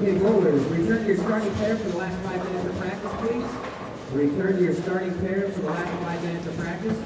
Okay, bowlers, return to your starting pair for the last 5 minutes of practice, please. Return to your starting pair for the last 5 minutes of practice.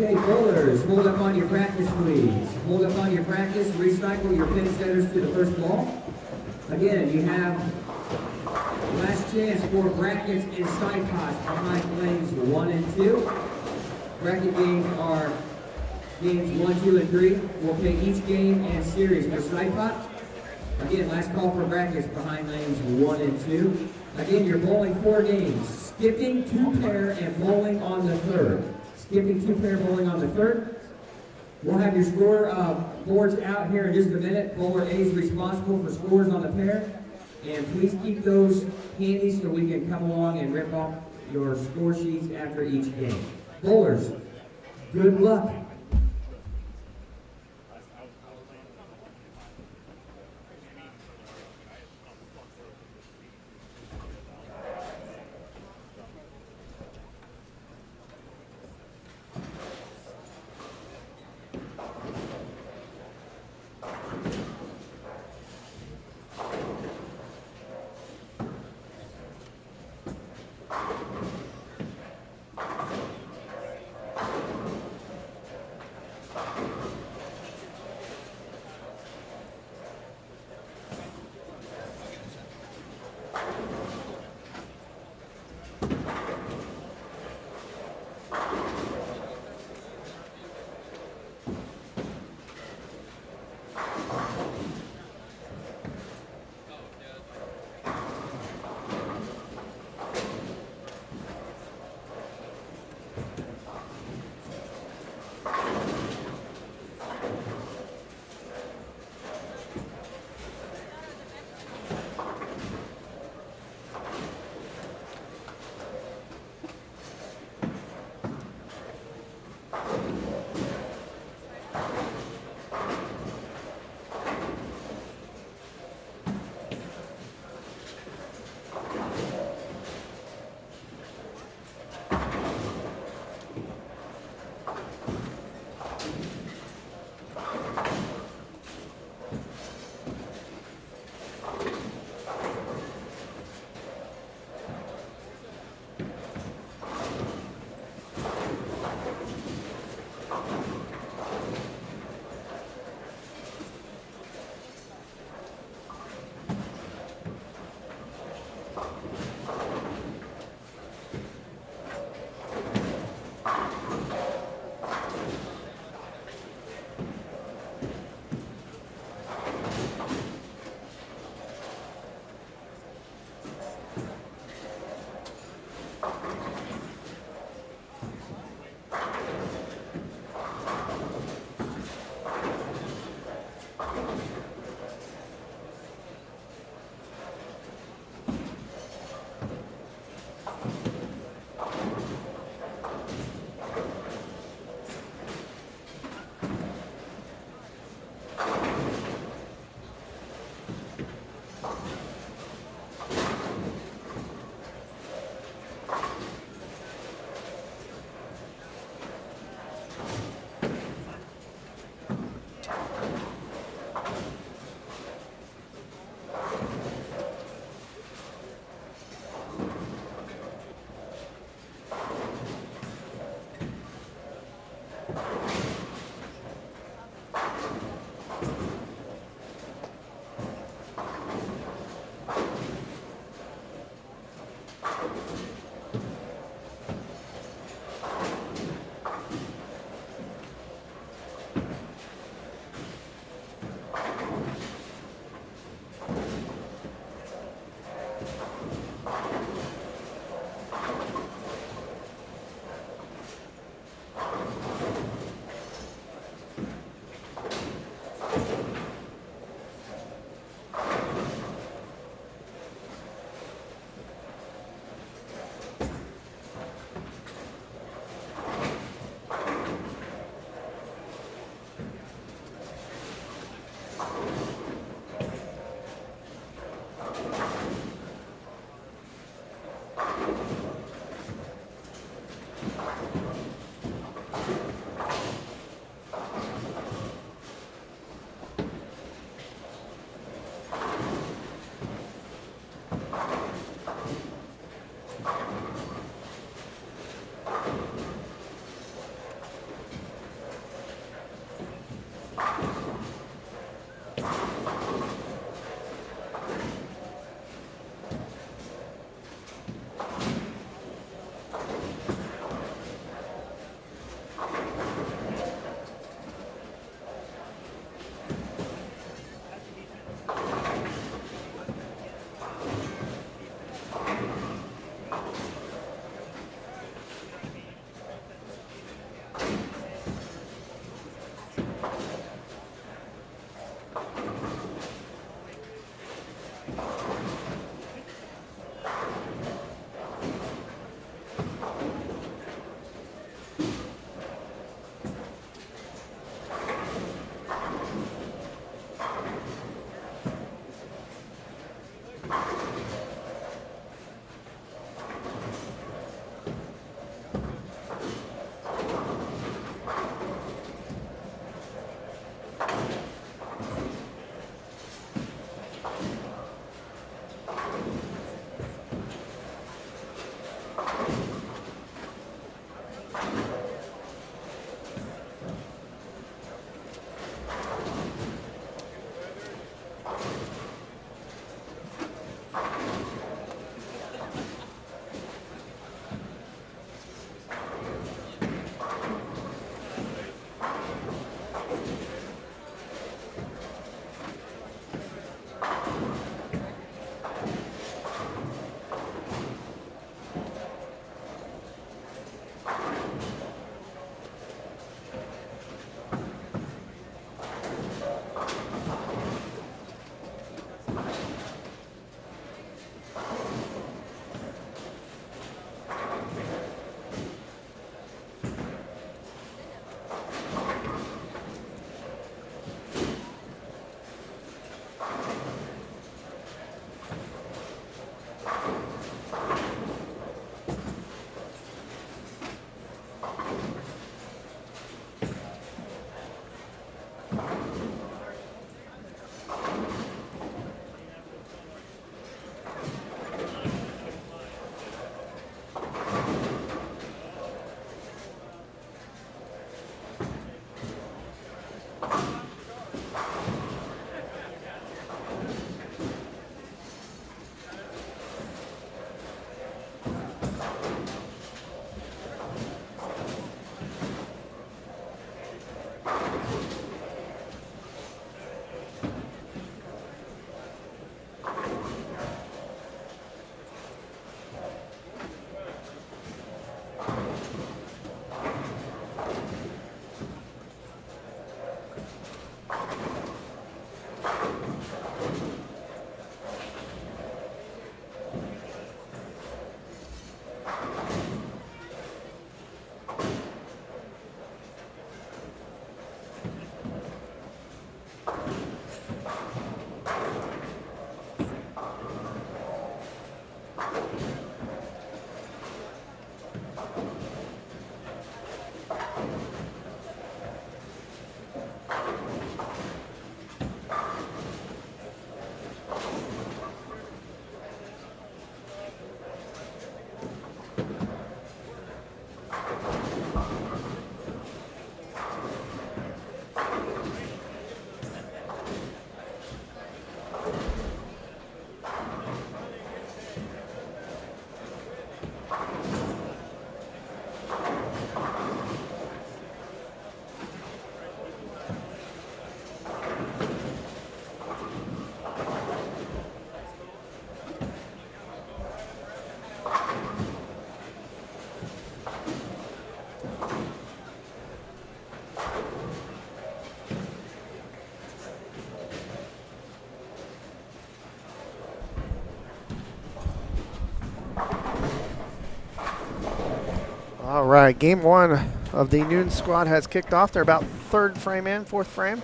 Okay, bowlers, hold up on your practice, please. Hold up on your practice, recycle your pin setters to the first ball. Again, you have last chance for brackets and side pots behind lanes 1 and 2. Bracket games are games 1, 2, and 3. We'll pay each game and series for side pot. Again, last call for brackets behind lanes 1 and 2. Again, you're bowling 4 games. Skipping 2 pair and bowling on the 3rd. Skipping 2 pair, bowling on the 3rd. We'll have your score boards out here in just a minute. Bowler A is responsible for scores on the pair. And please keep those handy so we can come along and rip off your score sheets after each game. Bowlers, good luck. All right, game one of the noon squad has kicked off. They're about third frame in, fourth frame.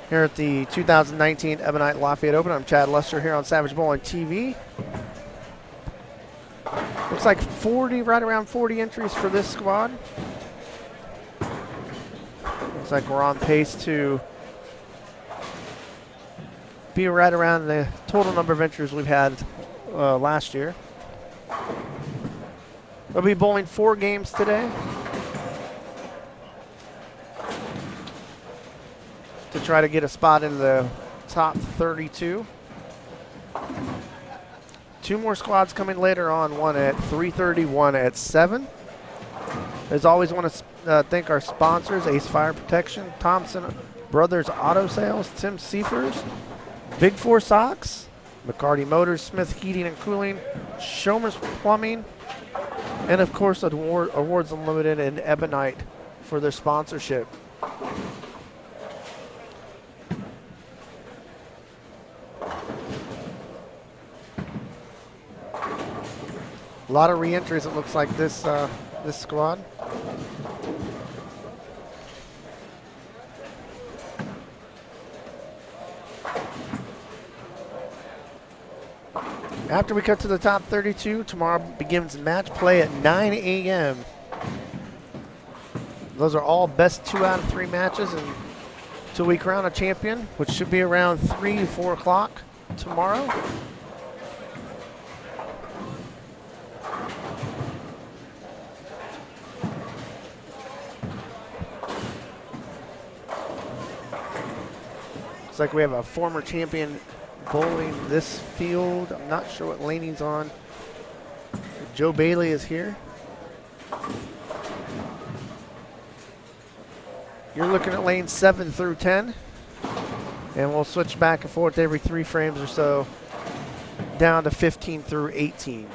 Here at the 2019 Ebonite Lafayette Open, I'm Chad Lester here on Savage Bowling TV. Looks like 40, right around 40 entries for this squad. Looks like we're on pace to be right around the total number of entries we've had last year. We'll be bowling 4 games today to try to get a spot in the top 32. 2 more squads coming later on, one at 3:30, one at 7. As always, want to thank our sponsors, Ace Fire Protection, Thompson Brothers Auto Sales, Tim Seifers, Big Four Socks, McCarty Motors, Smith Heating and Cooling, Schomer's Plumbing, and of course Awards Unlimited and Ebonite for their sponsorship. A lot of re-entries, it looks like, this this squad. After we cut to the top 32, tomorrow begins match play at 9 a.m. Those are all best 2 out of 3 matches until we crown a champion, which should be around 3, 4 o'clock tomorrow. Looks like we have a former champion bowling this field. I'm not sure what lane he's on. Joe Bailey is here. You're looking at lanes 7 through 10. And we'll switch back and forth every 3 frames or so down to 15 through 18.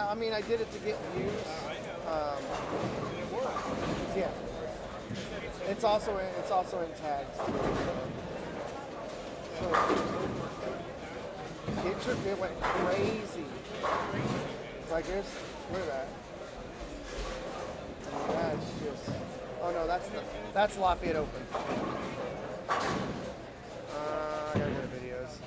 I mean, I did it to get views. Yeah, it's also in tags. So it went crazy. It's like look at that. That's just. Oh no, that's Lafayette Open. I gotta go to videos.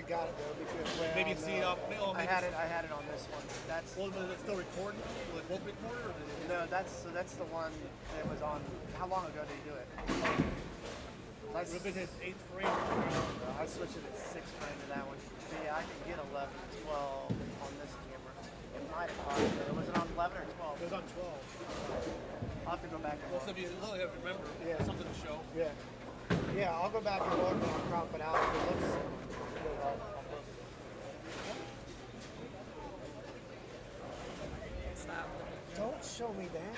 got it though because Maybe you see it off. Oh, I maybe had it on this one. That's Well, was it still recording? Was it both recorded? Or did it... no, that's the one that was on. How long ago did you do it? It would have been his 8th frame. I switched it at 6 frame to that one. But yeah, I can get 11, 12 on this camera. It might have cost me. Was it on 11 or 12? It was on 12. I'll have to go back and Well, look. so if you really have to remember, Yeah. something to show. Yeah. Yeah, I'll go back and look and I'll crop it out. If it looks good, I'll post it. Stop. Don't show me that.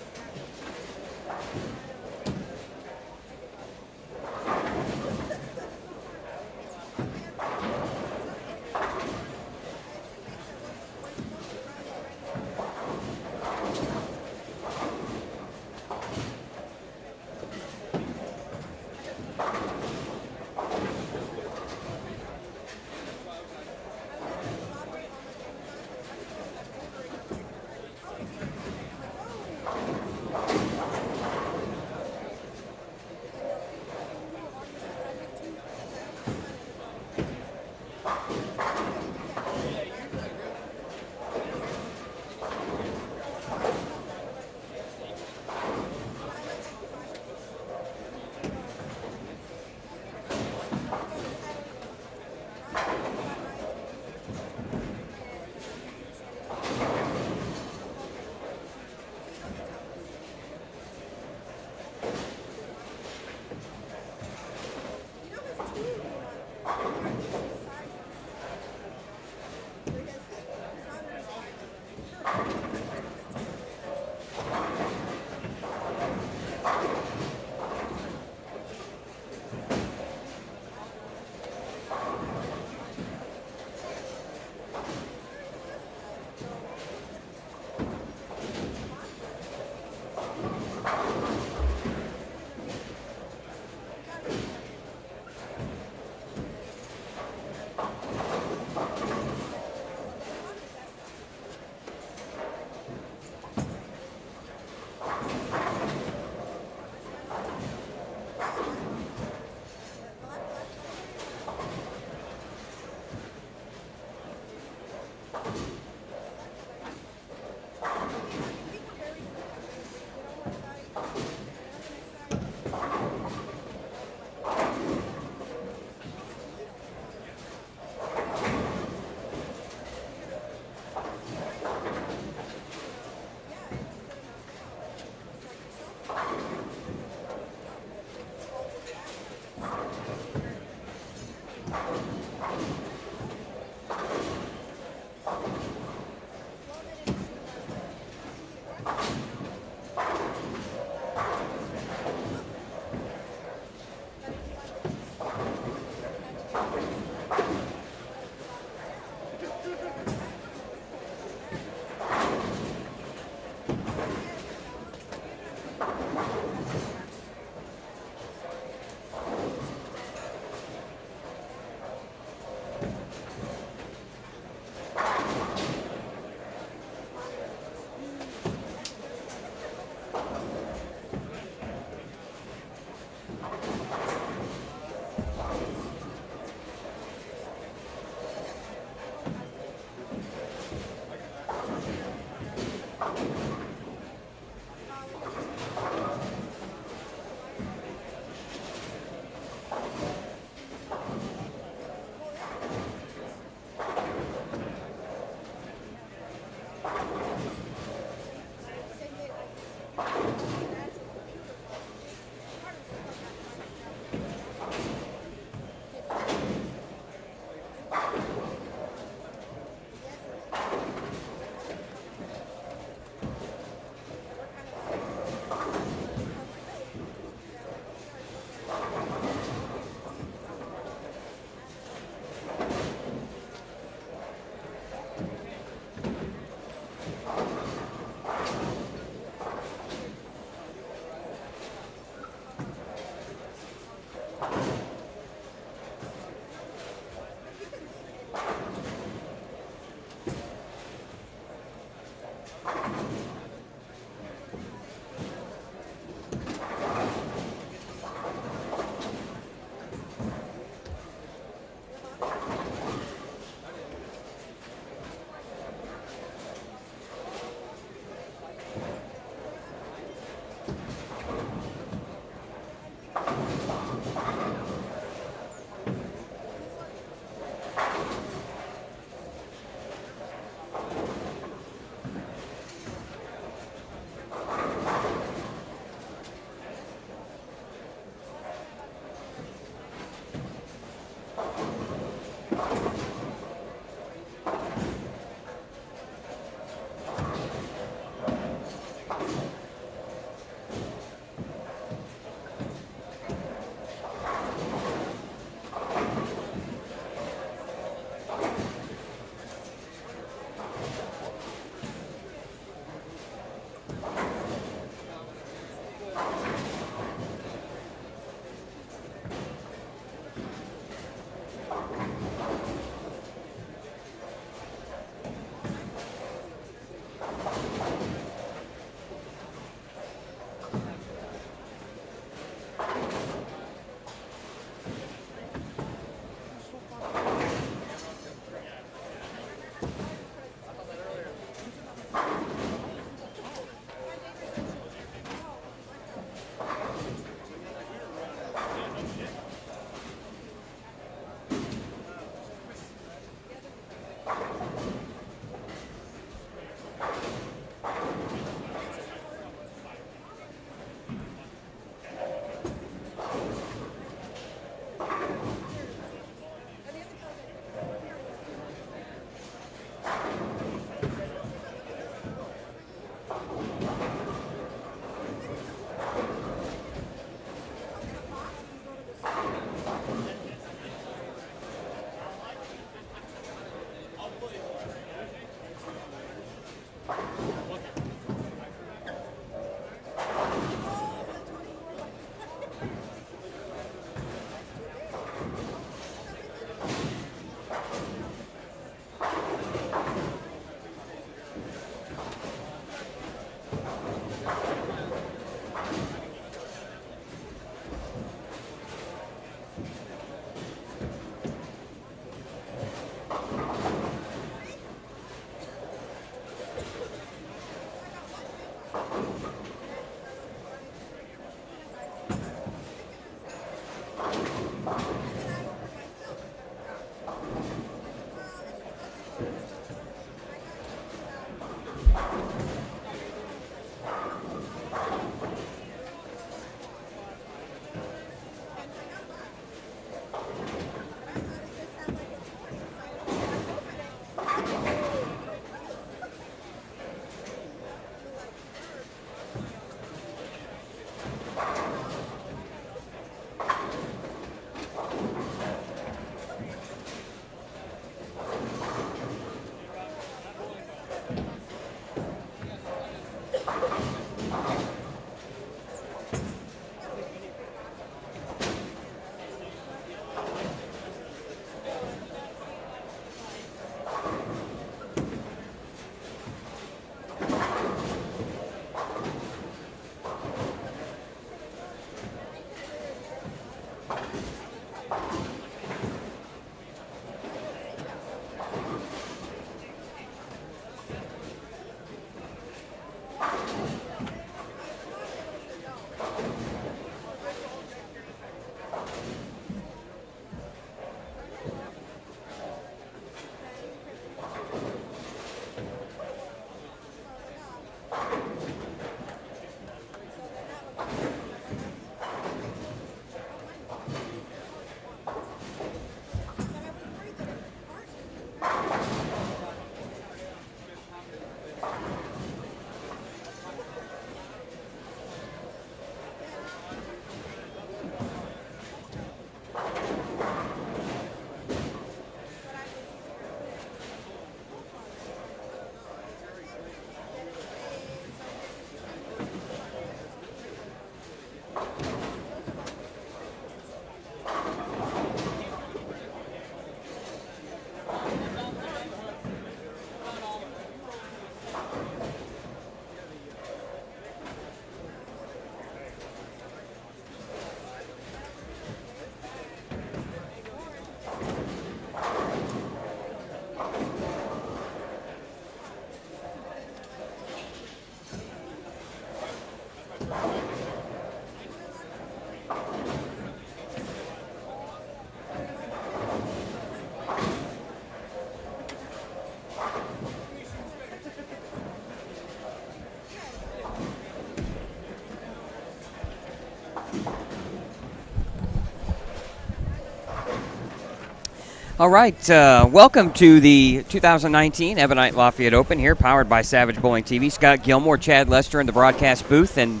All right, welcome to the 2019 Ebonite Lafayette Open here, powered by Savage Bowling TV. Scott Gilmore, Chad Lester in the broadcast booth, and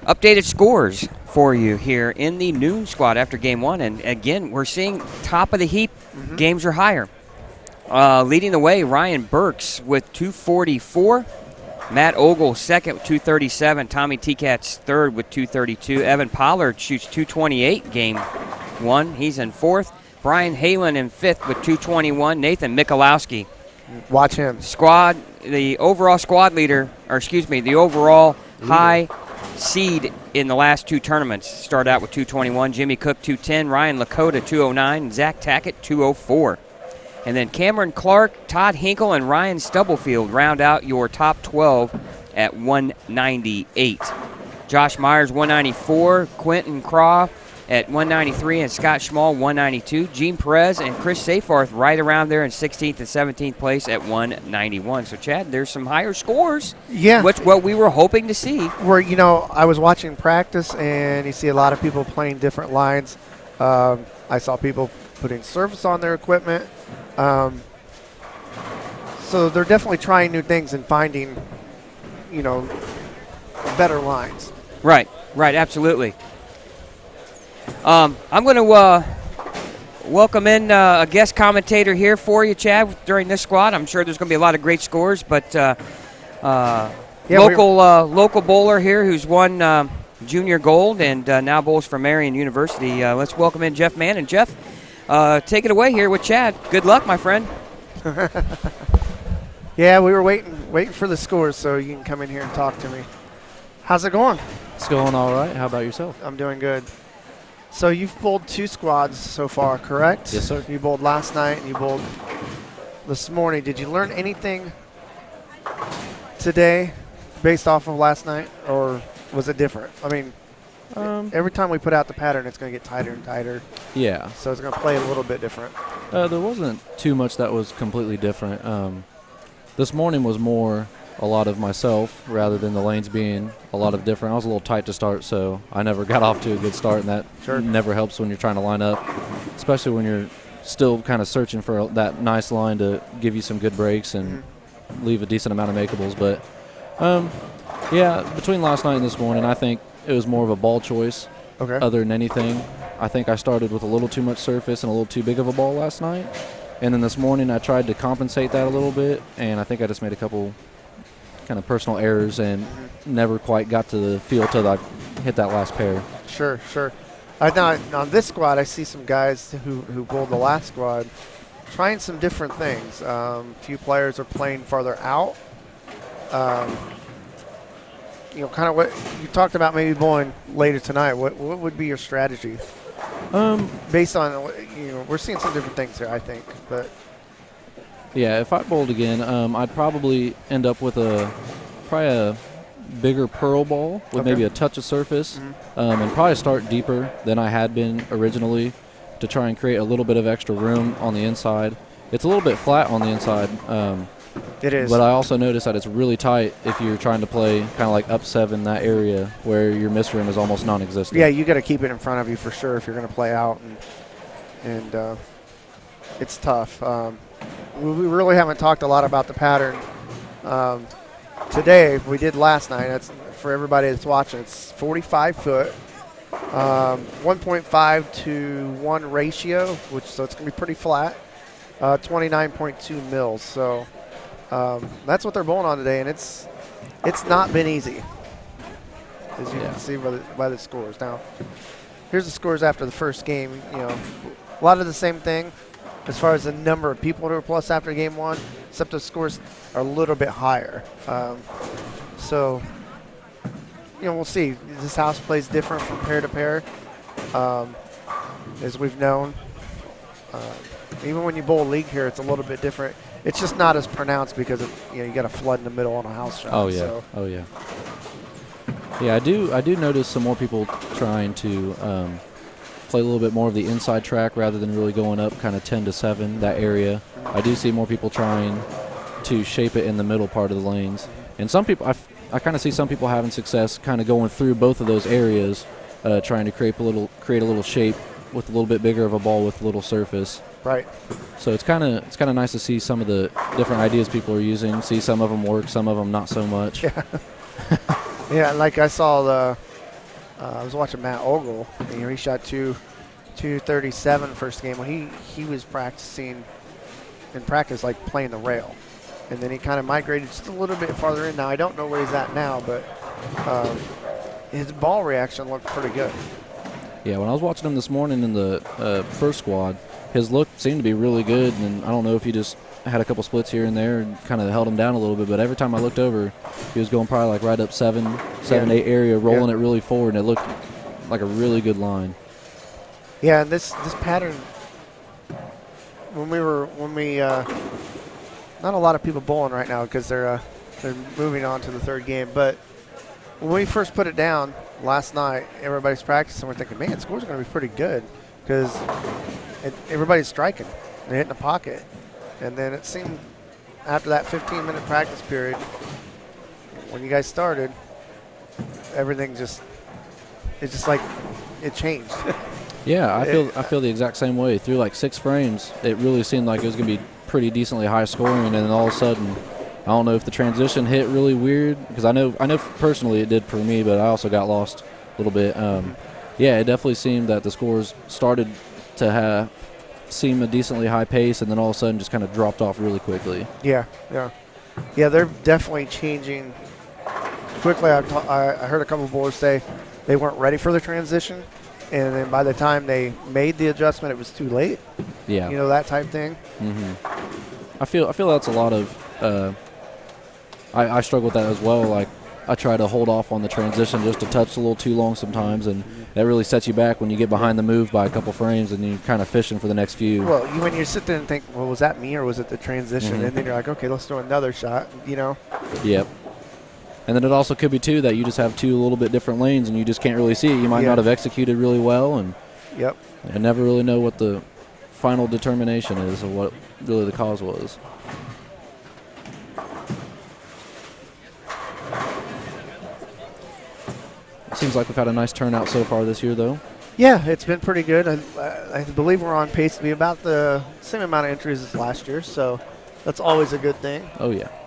updated scores for you here in the noon squad after game one. And again, we're seeing top of the heap, games are higher. Leading the way, Ryan Burks with 244. Matt Ogle second with 237. Tommy Tkatz third with 232. Evan Pollard shoots 228 game one. He's in fourth. Brian Halen in fifth with 221. Nathan Michalowski. Watch him. The overall squad leader, or excuse me, the overall high seed in the last two tournaments. Started out with 221. Jimmy Cook 210. Ryan Lakota 209. And Zach Tackett 204. And then Cameron Clark, Todd Hinkle, and Ryan Stubblefield round out your top 12 at 198. Josh Myers 194. Quentin Craw at 193, and Scott Schmall 192. Gene Perez and Chris Safarth right around there in 16th and 17th place at 191. So, Chad, there's some higher scores. Yeah. Which what we were hoping to see. Where, I was watching practice, and you see a lot of people playing different lines. I saw people putting surface on their equipment. So they're definitely trying new things and finding, better lines. Right, absolutely. I'm going to welcome in a guest commentator here for you, Chad, during this squad. I'm sure there's going to be a lot of great scores, but local bowler here who's won junior gold and now bowls for Marion University. Let's welcome in Jeff Mann. And Jeff, take it away here with Chad. Good luck, my friend. Yeah, we were waiting for the scores so you can come in here and talk to me. How's it going? It's going all right. How about yourself? I'm doing good. So you've bowled two squads so far, correct? Yes, sir. You bowled last night and you bowled this morning. Did you learn anything today based off of last night, or was it different? I mean, every time we put out the pattern, it's going to get tighter and tighter. Yeah. So it's going to play a little bit different. There wasn't too much that was completely different. This morning was more a lot of myself rather than the lanes being a lot of different. I was a little tight to start, so I never got off to a good start, and that never helps when you're trying to line up, especially when you're still kind of searching for that nice line to give you some good breaks and leave a decent amount of makeables. But, yeah, between last night and this morning, I think it was more of a ball choice other than anything. I think I started with a little too much surface and a little too big of a ball last night. And then this morning I tried to compensate that a little bit, and I think I just made a couple kind of personal errors and never quite got to the feel till I hit that last pair. Sure. Now, on this squad, I see some guys who bowled the last squad trying some different things. A few players are playing farther out. kind of what you talked about, maybe bowling later tonight. What would be your strategy? Based on, we're seeing some different things here, I think. But Yeah, if I bowled again, I'd probably end up with probably a bigger pearl ball with Okay. maybe a touch of surface, and probably start deeper than I had been originally to try and create a little bit of extra room on the inside. It's a little bit flat on the inside, it is. but I also noticed that it's really tight if you're trying to play kind of like up 7, that area where your miss room is almost non-existent. Yeah, you got to keep it in front of you for sure if you're going to play out, and it's tough. We really haven't talked a lot about the pattern today. We did last night. That's for everybody that's watching. It's 45 foot, 1.5 to 1 ratio, so it's going to be pretty flat. 29.2 mils. So that's what they're bowling on today, and it's not been easy, as you can see by the scores. Now, here's the scores after the first game. A lot of the same thing as far as the number of people who are plus after game 1, except the scores are a little bit higher. So, we'll see. This house plays different from pair to pair, as we've known. Even when you bowl league here, it's a little bit different. It's just not as pronounced because you got a flood in the middle on a house shot. Oh yeah. So. Oh yeah. Yeah, I do notice some more people trying to play a little bit more of the inside track rather than really going up kind of 10 to 7, that area. I do see more people trying to shape it in the middle part of the lanes. And some people, I kind of see some people having success kind of going through both of those areas, trying to create a little shape with a little bit bigger of a ball with a little surface. Right. So it's kind of nice to see some of the different ideas people are using, see some of them work, some of them not so much. Yeah. Yeah, like I saw I was watching Matt Ogle. He shot 237 first game. Well, he was practicing in practice like playing the rail, and then he kind of migrated just a little bit farther in. Now I don't know where he's at now, but his ball reaction looked pretty good. Yeah, when I was watching him this morning in the first squad, his look seemed to be really good, and I don't know if he just had a couple splits here and there and kind of held him down a little bit, but every time I looked over, he was going probably like right up 7, 8 area, rolling it really forward, and it looked like a really good line. Yeah, and this pattern, when we not a lot of people bowling right now because they're moving on to the third game, but when we first put it down last night, everybody's practicing. We're thinking, man, scores are going to be pretty good because everybody's striking. They're hitting the pocket. And then it seemed after that 15-minute practice period, when you guys started, everything it's just like it changed. Yeah, I feel the exact same way. Through like 6 frames, it really seemed like it was going to be pretty decently high scoring, and then all of a sudden, I don't know if the transition hit really weird, because I know personally it did for me, but I also got lost a little bit. Yeah, it definitely seemed that the scores started to seem a decently high pace, and then all of a sudden just kind of dropped off really quickly. Yeah, they're definitely changing quickly. I heard a couple of bowlers say they weren't ready for the transition, and then by the time they made the adjustment, it was too late. Yeah, that type thing. Mm-hmm. I feel that's a lot of. I struggle with that as well. Like, I try to hold off on the transition just a touch a little too long sometimes, and that really sets you back when you get behind the move by a couple frames and you're kind of fishing for the next few. Well, when you sit there and think, well, was that me or was it the transition? Mm-hmm. And then you're like, okay, let's do another shot, Yep. And then it also could be, too, that you just have 2 a little bit different lanes and you just can't really see it. You might not have executed really well, and Yep. I never really know what the final determination is or what really the cause was. Seems like we've had a nice turnout so far this year, though. Yeah, it's been pretty good. I believe we're on pace to be about the same amount of entries as last year, so that's always a good thing. Oh, yeah. –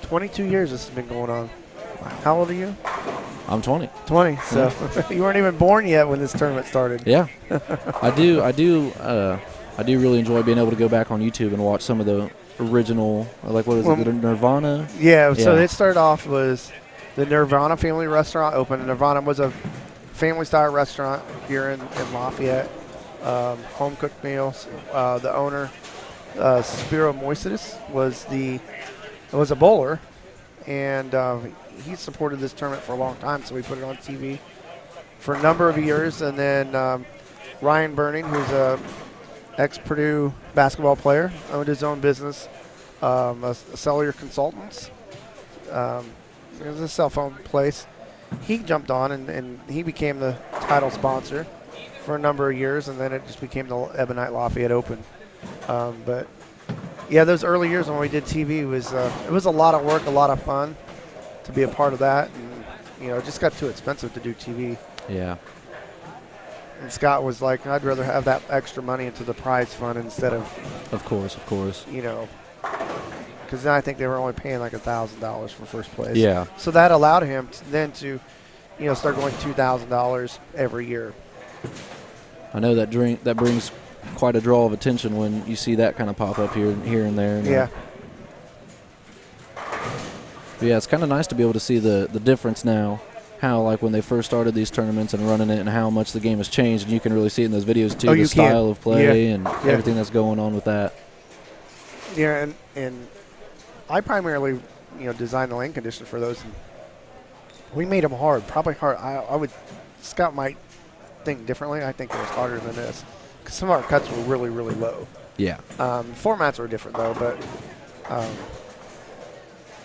22 years this has been going on. How old are you? I'm 20. 20. So you weren't even born yet when this tournament started. Yeah, I do really enjoy being able to go back on YouTube and watch some of the original, like what is Well, it, the Nirvana? Yeah, so Yeah. it started off was the Nirvana family restaurant opened. Nirvana was a family-style restaurant here in Lafayette. Home-cooked meals. The owner, Spiro Moisidis, was a bowler, and he supported this tournament for a long time, so we put it on TV for a number of years. And then Ryan Burning, who's a ex-Purdue basketball player, owned his own business, a cellular consultants. It was a cell phone place. He jumped on, and he became the title sponsor for a number of years, and then it just became the Ebonite Lafayette Open. But yeah, those early years when we did TV was it was a lot of work, a lot of fun to be a part of that, and it just got too expensive to do TV. Yeah. And Scott was like, I'd rather have that extra money into the prize fund instead of Of course. because then I think they were only paying like $1,000 for first place. Yeah. So that allowed him then to start going $2,000 every year. I know that brings quite a draw of attention when you see that kind of pop up here and there. Yeah. But yeah, it's kind of nice to be able to see the difference now. How, like, when they first started these tournaments and running it, and how much the game has changed, and you can really see it in those videos too. Oh, the you can. style of play and Yeah. everything that's going on with that. Yeah, and I primarily, designed the lane condition for those. And we made them hard, probably hard. Scott might think differently. I think it was harder than this because some of our cuts were really, really low. Yeah. Formats were different though, but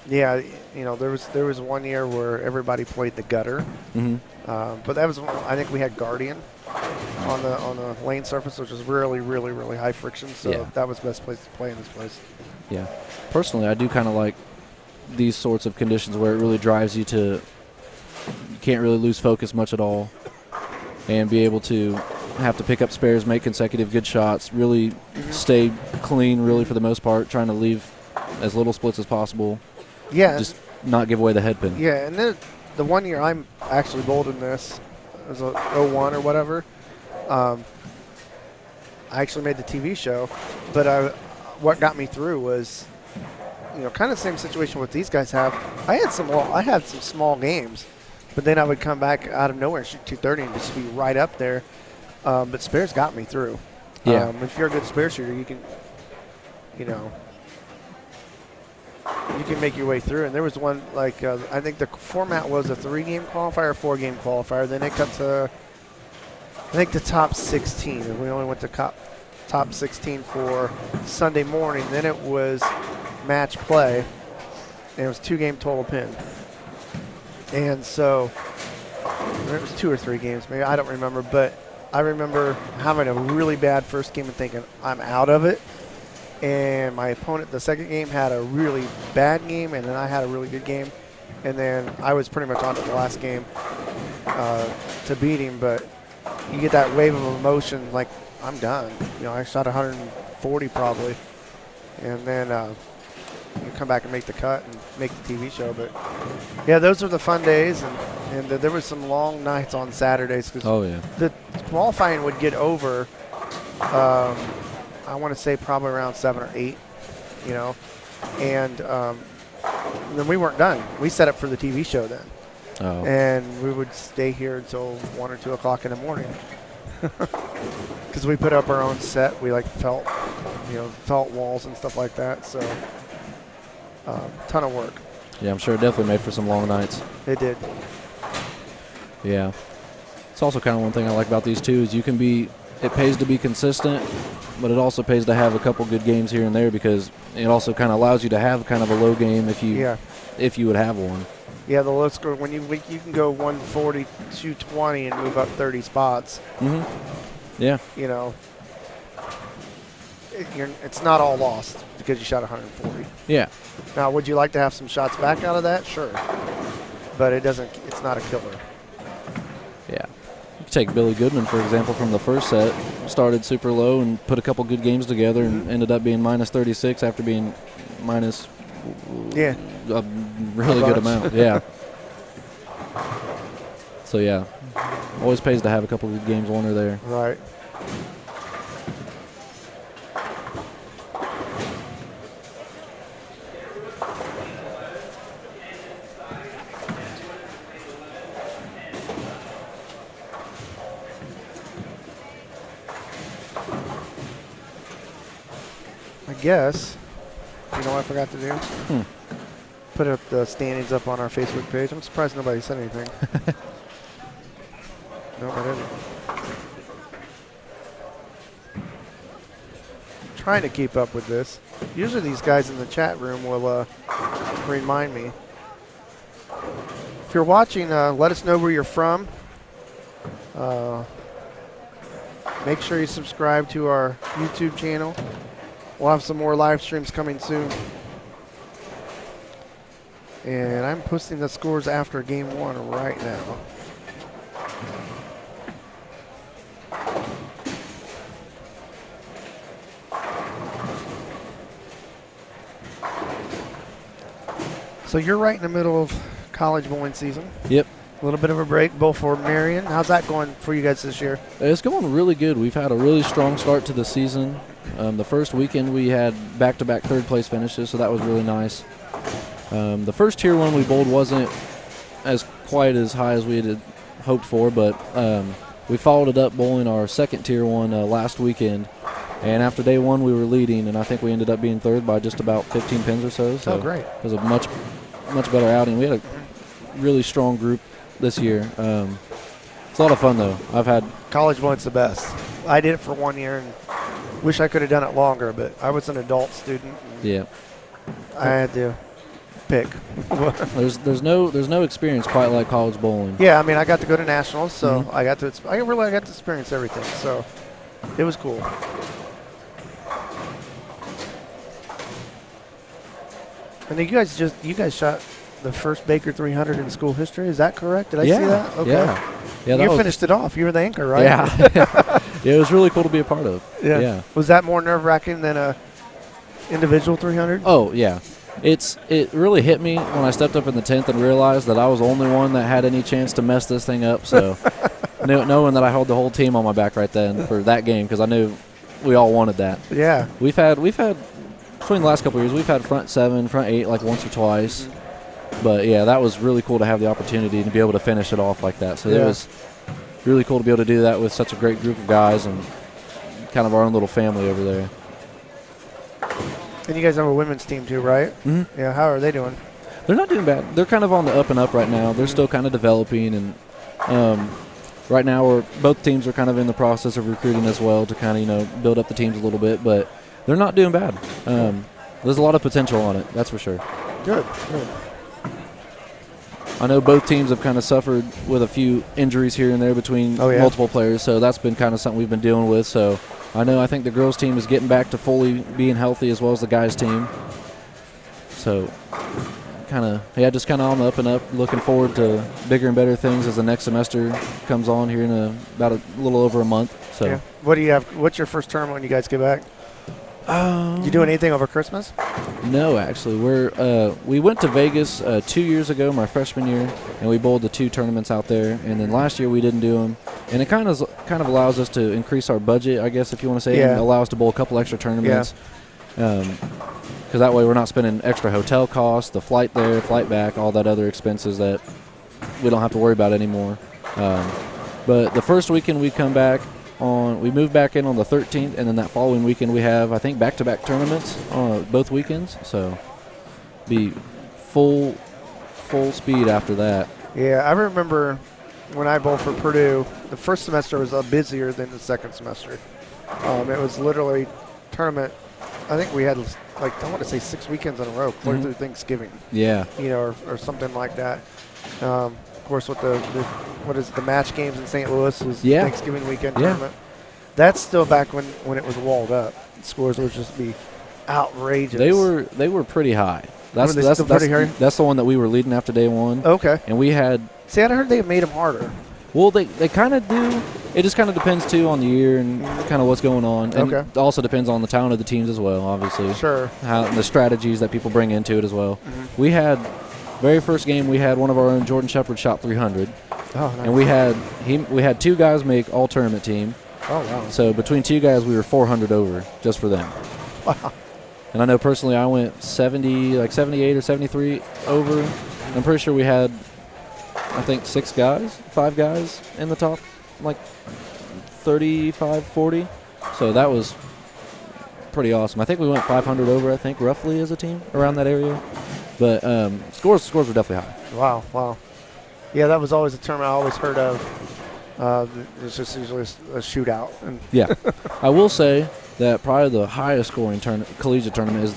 yeah, there was one year where everybody played the gutter, Mm-hmm. but that was I think we had Guardian on the lane surface, which was really, really, really high friction. So Yeah. that was the best place to play in this place. Yeah. Personally, I do kind of like these sorts of conditions where it really drives you to you can't really lose focus much at all and be able to have to pick up spares, make consecutive good shots, really stay clean really for the most part, trying to leave as little splits as possible, Yeah, just not give away the head pin. yeah, and then the one year I'm actually bowled in this, it was a 01 or whatever. I actually made the TV show, but what got me through was, kind of the same situation what these guys have. I had some small games, but then I would come back out of nowhere and shoot 230 and just be right up there. But spares got me through. Yeah. If you're a good spare shooter, you can, you can make your way through. And there was one, like, I think the format was a 3-game qualifier, 4-game qualifier. Then it got to, I think, the top 16. And we only went to top 16 for Sunday morning. Then it was match play. And it was 2-game total pin. And so it was 2 or 3 games, maybe. I don't remember. But I remember having a really bad first game and thinking, I'm out of it. And my opponent, the second game, had a really bad game, and then I had a really good game. And then I was pretty much on to the last game to beat him. But you get that wave of emotion, like, I'm done. I shot 140 probably. And then you come back and make the cut and make the TV show. But, yeah, those were the fun days. And there was some long nights on Saturdays. Cause Oh, yeah. the qualifying would get over, I want to say probably around 7 or 8, and then we weren't done. We set up for the TV show then, Oh. and we would stay here until 1 or 2 o'clock in the morning because we put up our own set. We like felt walls and stuff like that. So, ton of work. Yeah, I'm sure it definitely made for some long nights. It did. Yeah. It's also kind of one thing I like about these two is it pays to be consistent, but it also pays to have a couple good games here and there because it also kind of allows you to have kind of a low game if you would have one. Yeah, the low score when you can go 140, 220 and move up 30 spots. Mm-hmm. Yeah. It's not all lost because you shot 140. Yeah. Now, would you like to have some shots back out of that? Sure, but it's not a killer. Yeah. You could take Billy Goodman, for example, from the first set. Started super low and put a couple good games together and ended up being minus 36 after being minus a really good amount. Yeah. So, yeah. Always pays to have a couple good games on or there. guess, you know what I forgot to do? Put up the standings up on our Facebook page. I'm surprised nobody said anything. No, I didn't. Trying to keep up with this. Usually these guys in the chat room will remind me. If you're watching, let us know where you're from. Make sure you subscribe to our YouTube channel. We'll have some more live streams coming soon. And I'm posting the scores after game 1 right now. So you're right in the middle of college bowling season. Yep. A little bit of a break, both for Marion. How's that going for you guys this year? It's going really good. We've had a really strong start to the season. The first weekend we had back-to-back third-place finishes, so that was really nice. The first Tier 1 we bowled wasn't as quite as high as we had hoped for, but we followed it up bowling our second Tier 1 last weekend. And after day 1 we were leading, and I think we ended up being third by just about 15 pins or so. So oh, great. It was a much better outing. We had a really strong group this year. It's a lot of fun, though. I've had college bowling's the best. I did it for 1 year and wish I could have done it longer, but I was an adult student. Yeah. I had to pick. there's no experience quite like college bowling. Yeah, I mean, I got to go to nationals, so I got to experience everything. So it was cool. And then you guys shot the first Baker 300 in school history. Is that correct? Did I see that? Okay. Yeah. You finished it off. You were the anchor, right? Yeah. Yeah, it was really cool to be a part of. Yeah. Was that more nerve-wracking than a individual 300? Oh, yeah. It really hit me when I stepped up in the 10th and realized that I was the only one that had any chance to mess this thing up. So knowing that I held the whole team on my back right then for that game, because I knew we all wanted that. Yeah. We've had between the last couple of years, we've had front 7, front 8 like once or twice. But, yeah, that was really cool to have the opportunity to be able to finish it off like that. So it was really cool to be able to do that with such a great group of guys and kind of our own little family over there. And you guys have a women's team too, right? Mm-hmm. Yeah, how are they doing? They're not doing bad. They're kind of on the up and up right now. They're still kind of developing, and right now both teams are kind of in the process of recruiting as well to kind of build up the teams a little bit. But they're not doing bad. There's a lot of potential on it, that's for sure. Good. I know both teams have kind of suffered with a few injuries here and there between multiple players, so that's been kind of something we've been dealing with. So I think the girls' team is getting back to fully being healthy as well as the guys' team. So just kind of on the up and up, looking forward to bigger and better things as the next semester comes on here in about a little over a month. So, yeah. What do you have? What's your first term when you guys get back? You doing anything over Christmas? No, actually, we went to Vegas 2 years ago, my freshman year, and we bowled the 2 tournaments out there. And then last year we didn't do them, and it kind of allows us to increase our budget, I guess, if you want to say, and allow us to bowl a couple extra tournaments. Because that way we're not spending extra hotel costs, the flight there, flight back, all that other expenses that we don't have to worry about anymore. But the first weekend we come back. We move back in on the 13th, and then that following weekend we have, I think, back-to-back tournaments on both weekends. So, be full speed after that. Yeah, I remember when I bowled for Purdue, the first semester was busier than the second semester. It was literally tournament. I think we had I want to say 6 weekends in a row, clear through Thanksgiving. Yeah. Or something like that. Of course, with the match games in St. Louis was Thanksgiving weekend tournament. That's still back when it was walled up. Scores would just be outrageous. They were pretty high. That's the one that we were leading after day 1. Okay. And we had. See, I heard they made them harder. Well, they kind of do. It just kind of depends too on the year and kind of what's going on. And it also depends on the talent of the teams as well, obviously. Sure. The strategies that people bring into it as well. We had. Very first game, we had one of our own, Jordan Shepard, shot 300. Oh, nice. And we had 2 guys make all-tournament team. Oh, wow. So between 2 guys, we were 400 over just for them. Wow. And I know personally I went 78 or 73 over. I'm pretty sure we had, I think, 5 guys in the top, like 35, 40. So that was pretty awesome. I think we went 500 over, I think, roughly as a team around that area. But scores were definitely high. Wow. Yeah, that was always a term I always heard of. It's just usually a shootout. And Yeah. I will say that probably the highest scoring collegiate tournament is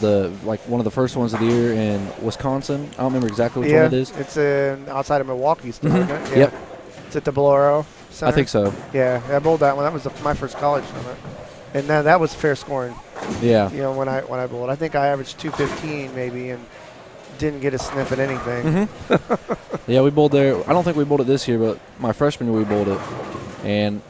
one of the first ones of the year in Wisconsin. I don't remember exactly which one it is. It's outside of Milwaukee still, isn't it? Yeah. Yep. It's at the Bolero Center. I think so. Yeah, I bowled that one. That was my first college tournament. And then that was fair scoring. Yeah. You know, when I bowled. I think I averaged 215 maybe and didn't get a sniff at anything. Yeah, we bowled there. I don't think we bowled it this year, but my freshman year we bowled it. And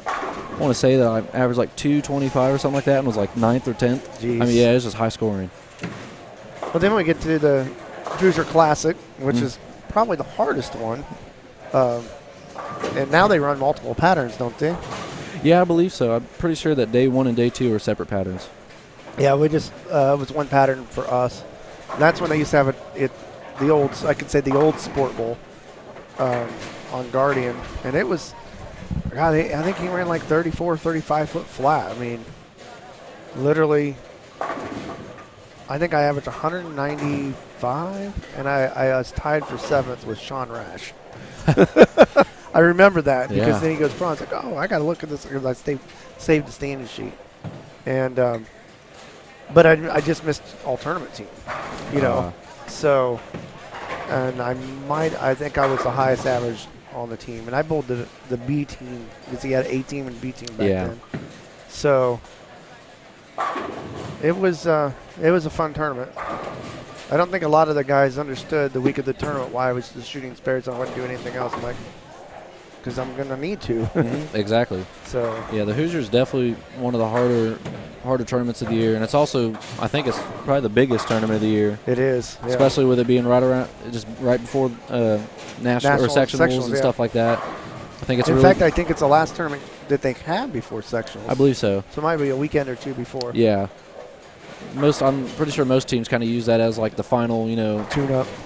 I want to say that I averaged like 225 or something like that and was like 9th or 10th. Jeez. I mean, yeah, it was just high scoring. Well, then we get to the Hoosier Classic, which is probably the hardest one. And now they run multiple patterns, don't they? Yeah, I believe so. I'm pretty sure that day 1 and day 2 are separate patterns. Yeah, we just it was one pattern for us. And that's when they used to have the old Sport Bowl on Guardian, and it was, God, I think he ran like 34, 35 foot flat. I mean, literally, I think I averaged 195, and I was tied for 7th with Sean Rash. I remember that because then he goes pro. I was like, oh, I got to look at this because I saved the standing sheet, and but I just missed all tournament team, you know. So, and I think I was the highest average on the team, and I bowled the B team because he had A team and B team back then. So it was a fun tournament. I don't think a lot of the guys understood the week of the tournament why I was just shooting spares and I wouldn't do anything else. I'm like, because I'm gonna need to. Exactly. So yeah, the Hoosiers definitely one of the harder tournaments of the year, and it's also, I think it's probably the biggest tournament of the year. It is, yeah. Especially with it being right before national or sectionals and stuff like that. I think it's in fact, I think it's the last tournament that they have before sectionals. I believe so. So it might be a weekend or two before. Yeah. I'm pretty sure most teams kind of use that as like the final,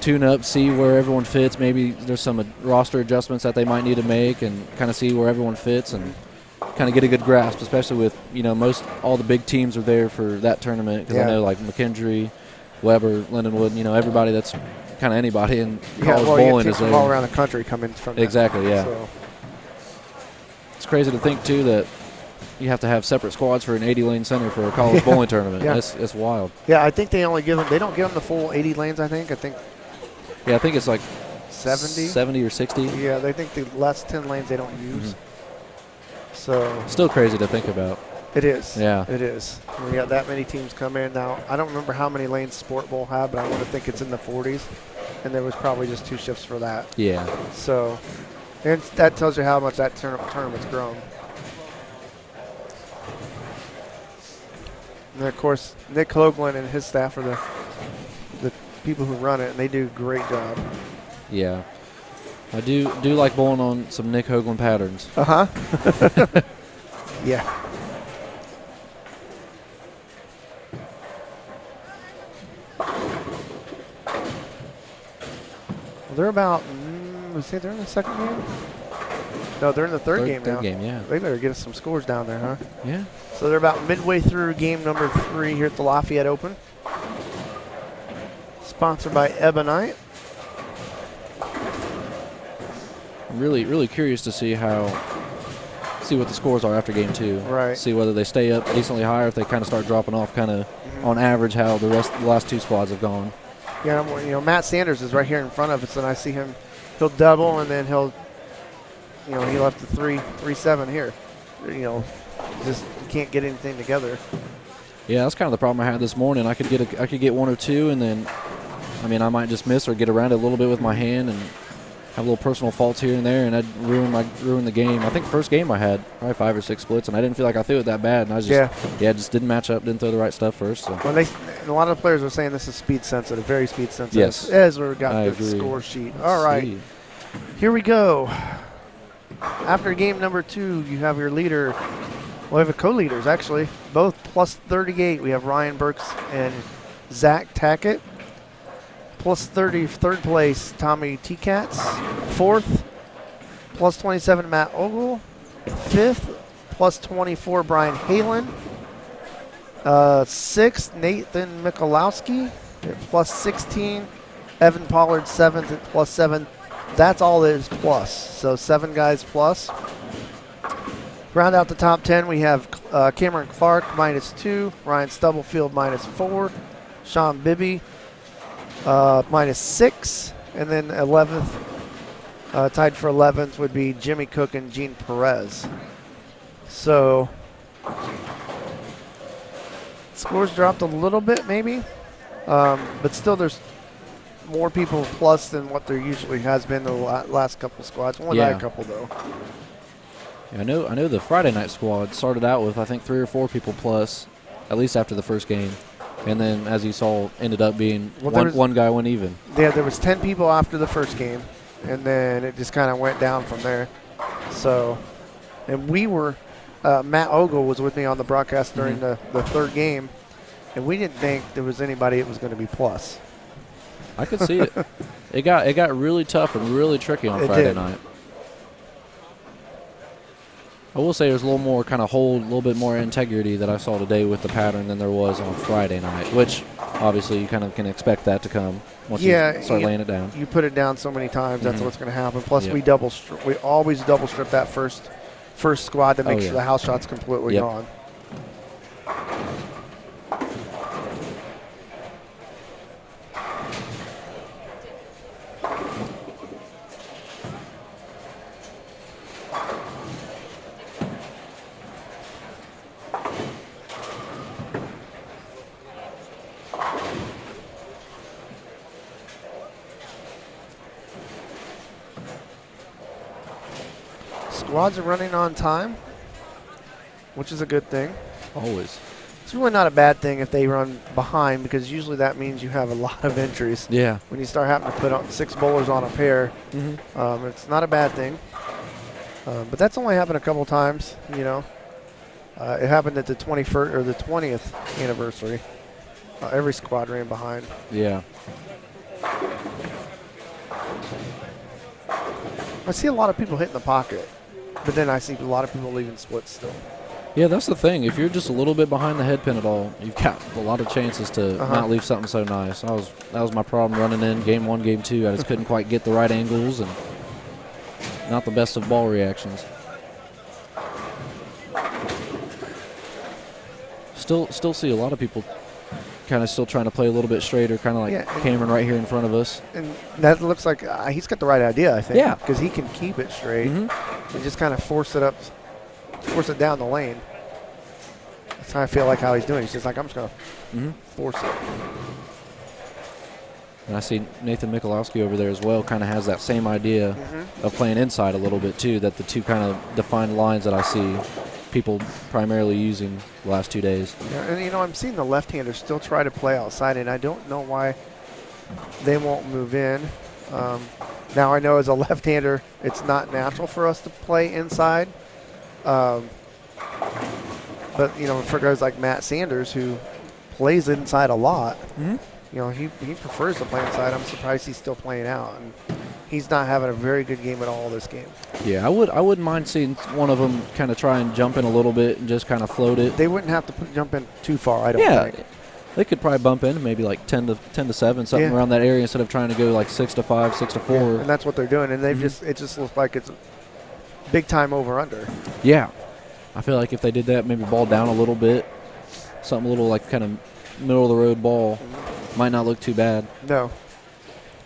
tune up, see where everyone fits. Maybe there's some roster adjustments that they might need to make, and kind of see where everyone fits and kind of get a good grasp. Especially with all the big teams are there for that tournament, because I know like McKendree, Weber, Lindenwood, everybody that's kind of anybody in college bowling is there. All around the country coming from that. Exactly, yeah. So. It's crazy to think too that you have to have separate squads for an 80-lane center for a college bowling tournament. Yeah. It's wild. Yeah, I think they don't give them the full 80 lanes, I think it's like 70 or 60. Yeah, they think the last 10 lanes they don't use. So still crazy to think about. It is. Yeah. It is. We got that many teams come in now. I don't remember how many lanes Sport Bowl had, but I want to think it's in the 40s, and there was probably just 2 shifts for that. Yeah. So, and that tells you how much that tournament's grown. And of course, Nick Hoagland and his staff are the people who run it, and they do a great job. Yeah. I do like bowling on some Nick Hoagland patterns. Yeah. Well, they're about, they're in the second game? No, they're in the third game now. Third game, yeah. They better get us some scores down there, huh? Yeah. So they're about midway through game number 3 here at the Lafayette Open. Sponsored by Ebonite. I'm really curious to see what the scores are after game 2. Right. See whether they stay up decently high or if they kind of start dropping off on average how the last 2 squads have gone. Yeah, Matt Sanders is right here in front of us, and I see him. He'll double, and then he'll, he left the 3-7 here. Just can't get anything together. Yeah, that's kind of the problem I had this morning. I could get 1 or 2, and then, I might just miss or get around it a little bit with my hand and have little personal faults here and there, and I'd ruin the game. I think the first game I had probably 5 or 6 splits, and I didn't feel like I threw it that bad, and I just didn't match up, didn't throw the right stuff first. So. Well, a lot of the players are saying this is speed sensitive, very speed sensitive. Yes, as we've got the agree. Score sheet. All right, here we go. After game number 2, you have your leader. We have co-leaders actually, both plus 38. We have Ryan Burks and Zach Tackett. Plus 30, third place, Tommy T-Cats. 4th, plus 27, Matt Ogle. 5th, plus 24, Brian Halen. Sixth, Nathan Mikulowski at plus 16. Evan Pollard 7th at plus 7. That's all that is plus. So 7 guys plus. Round out the top 10, we have Cameron Clark minus 2, Ryan Stubblefield minus 4, Sean Bibby minus 6, and then 11th, tied for 11th would be Jimmy Cook and Gene Perez. So scores dropped a little bit maybe, but still there's more people plus than what there usually has been the last couple squads. Only Yeah. that a couple though. Yeah, I know the Friday night squad started out with I think 3 or 4 people plus, at least after the first game, and then as you saw, ended up being one guy went even. Yeah, there was 10 people after the first game, and then it just kind of went down from there. So, and we were, Matt Ogle was with me on the broadcast during the third game, and we didn't think there was anybody that was going to be plus. I could see it. It got really tough and really tricky on Friday night. I will say there's a little more kind of hold, a little bit more integrity that I saw today with the pattern than there was on Friday night, which obviously you kind of can expect that to come once you start laying it down. You put it down so many times, that's what's going to happen. Plus, Yep. we always double strip that first squad to make sure the house shot's completely Yep. gone. Squads are running on time, which is a good thing. Always. It's really not a bad thing if they run behind, because usually that means you have a lot of entries. Yeah. When you start having to put 6 bowlers on a pair, it's not a bad thing. But that's only happened a couple times, you know. It happened at the 21st or the 20th anniversary. Every squad ran behind. Yeah. I see a lot of people hitting the pocket, but then I see a lot of people leaving splits still. Yeah, that's the thing. If you're just a little bit behind the head pin at all, you've got a lot of chances to not leave something so nice. That was my problem running in game 1, game 2. I just couldn't quite get the right angles and not the best of ball reactions. Still see a lot of people kind of still trying to play a little bit straighter, kind of like Cameron right here in front of us. And that looks like he's got the right idea, I think. Yeah. Because he can keep it straight and just kind of force it down the lane. That's how I feel like how he's doing. He's just like, I'm just going to force it. And I see Nathan Mikulowski over there as well, kind of has that same idea of playing inside a little bit too, that the two kind of defined lines that I see people primarily using the last 2 days. Yeah, and you know, I'm seeing the left-handers still try to play outside, and I don't know why they won't move in. Now I know as a left-hander, it's not natural for us to play inside. But, you know, for guys like Matt Sanders, who plays inside a lot, you know, he prefers to play inside. I'm surprised he's still playing out. And he's not having a very good game at all this game. Yeah, I wouldn't mind seeing one of them kind of try and jump in a little bit and just kind of float it. They wouldn't have to jump in too far, I don't think. They could probably bump in maybe like 10 to 7, something around that area, instead of trying to go like 6 to 5, 6 to 4. Yeah, and that's what they're doing. And they've it just looks like it's big time over under. Yeah. I feel like if they did that, maybe ball down a little bit, something a little like kind of middle of the road ball, might not look too bad. No.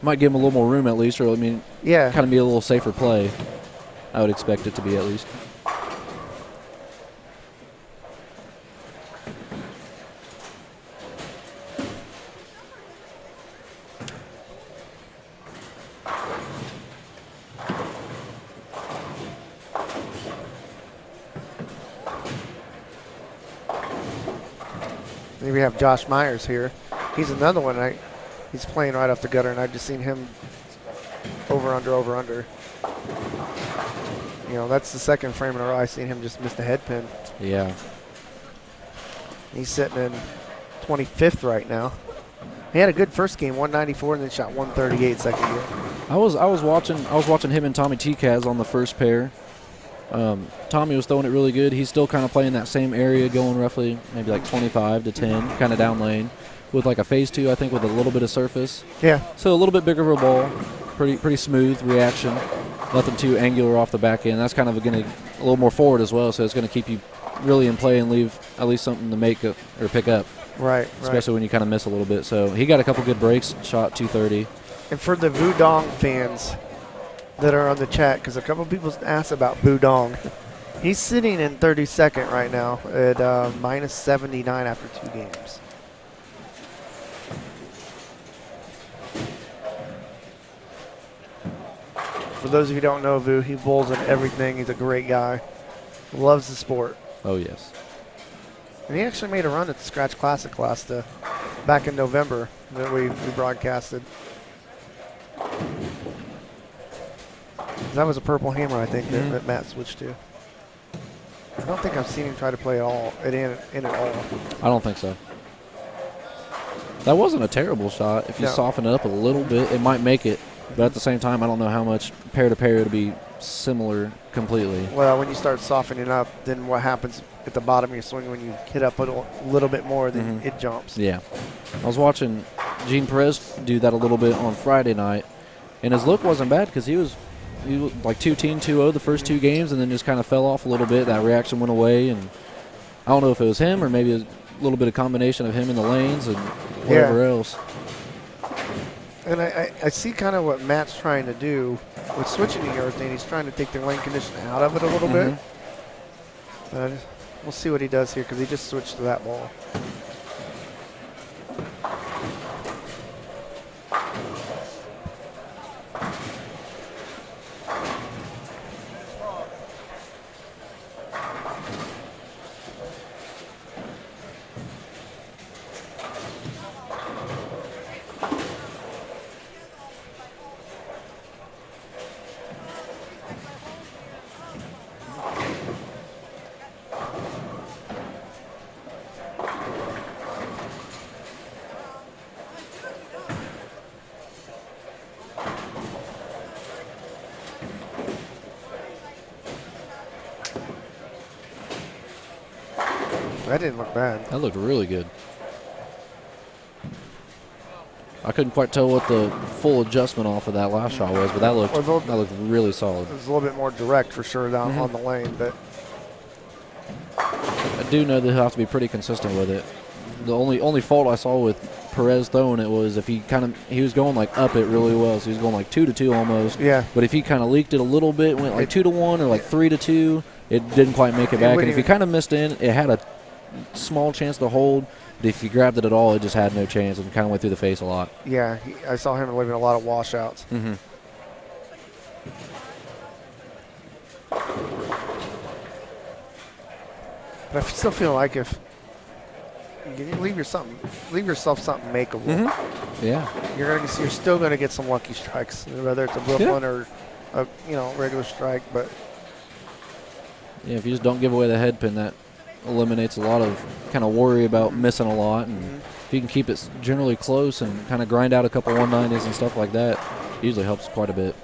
Might give them a little more room at least, or kind of be a little safer play. I would expect it to be at least. Then we have Josh Myers here. He's another one. He's playing right off the gutter, and I've just seen him over, under. You know, that's the second frame in a row I've seen him just miss the head pin. Yeah. He's sitting in 25th right now. He had a good first game, 194, and then shot 138 second game. I was watching him and Tommy T-Kaz on the first pair Tommy was throwing it really good. He's still kind of playing that same area, going roughly maybe like 25 to 10, kind of down lane, with like a phase 2, I think, with a little bit of surface. Yeah. So a little bit bigger of a ball, pretty smooth reaction, nothing too angular off the back end. That's kind of going to a little more forward as well, so it's going to keep you really in play and leave at least something to make or pick up. Right. Especially when you kind of miss a little bit. So he got a couple good breaks, shot 230. And for the Vudong fans that are on the chat, because a couple people asked about Vudong, he's sitting in 32nd right now at minus 79 after 2 games. For those of you who don't know Vu, he bowls in everything. He's a great guy. Loves the sport. Oh, yes. And he actually made a run at the Scratch Classic back in November that we broadcasted. That was a purple hammer, I think, that Matt switched to. I don't think I've seen him try to play in at all. I don't think so. That wasn't a terrible shot. If you soften it up a little bit, it might make it. But at the same time, I don't know how much pair-to-pair it'll be similar completely. Well, when you start softening up, then what happens at the bottom of your swing when you hit up a little bit more, then it jumps. Yeah. I was watching Gene Perez do that a little bit on Friday night, and his look wasn't bad because he was like 2-10, 2-0 the first 2 games, and then just kind of fell off a little bit. That reaction went away, and I don't know if it was him or maybe a little bit of combination of him in the lanes and whatever else. And I see kind of what Matt's trying to do with switching to urethane. He's trying to take the lane condition out of it a little bit. We'll see what he does here because he just switched to that ball. That didn't look bad. That looked really good. I couldn't quite tell what the full adjustment off of that last shot was, but that looked really solid. It was a little bit more direct for sure down on the lane, but I do know that he'll have to be pretty consistent with it. The only fault I saw with Perez throwing it was if he was going like up it really well, so he was going like 2-2 almost. Yeah. But if he kind of leaked it a little bit, went like 2-1 or like 3-2, it didn't quite make it back. And if he kind of missed in, it had a small chance to hold. But if he grabbed it at all, it just had no chance and kind of went through the face a lot. Yeah, I saw him leaving a lot of washouts. But I still feel like if you leave yourself something makeable. Yeah, you're still gonna get some lucky strikes, whether it's a Brooklyn or a regular strike. But yeah, if you just don't give away the head pin, that eliminates a lot of kind of worry about missing a lot. And if you can keep it generally close and kind of grind out a couple 190s and stuff like that, usually helps quite a bit.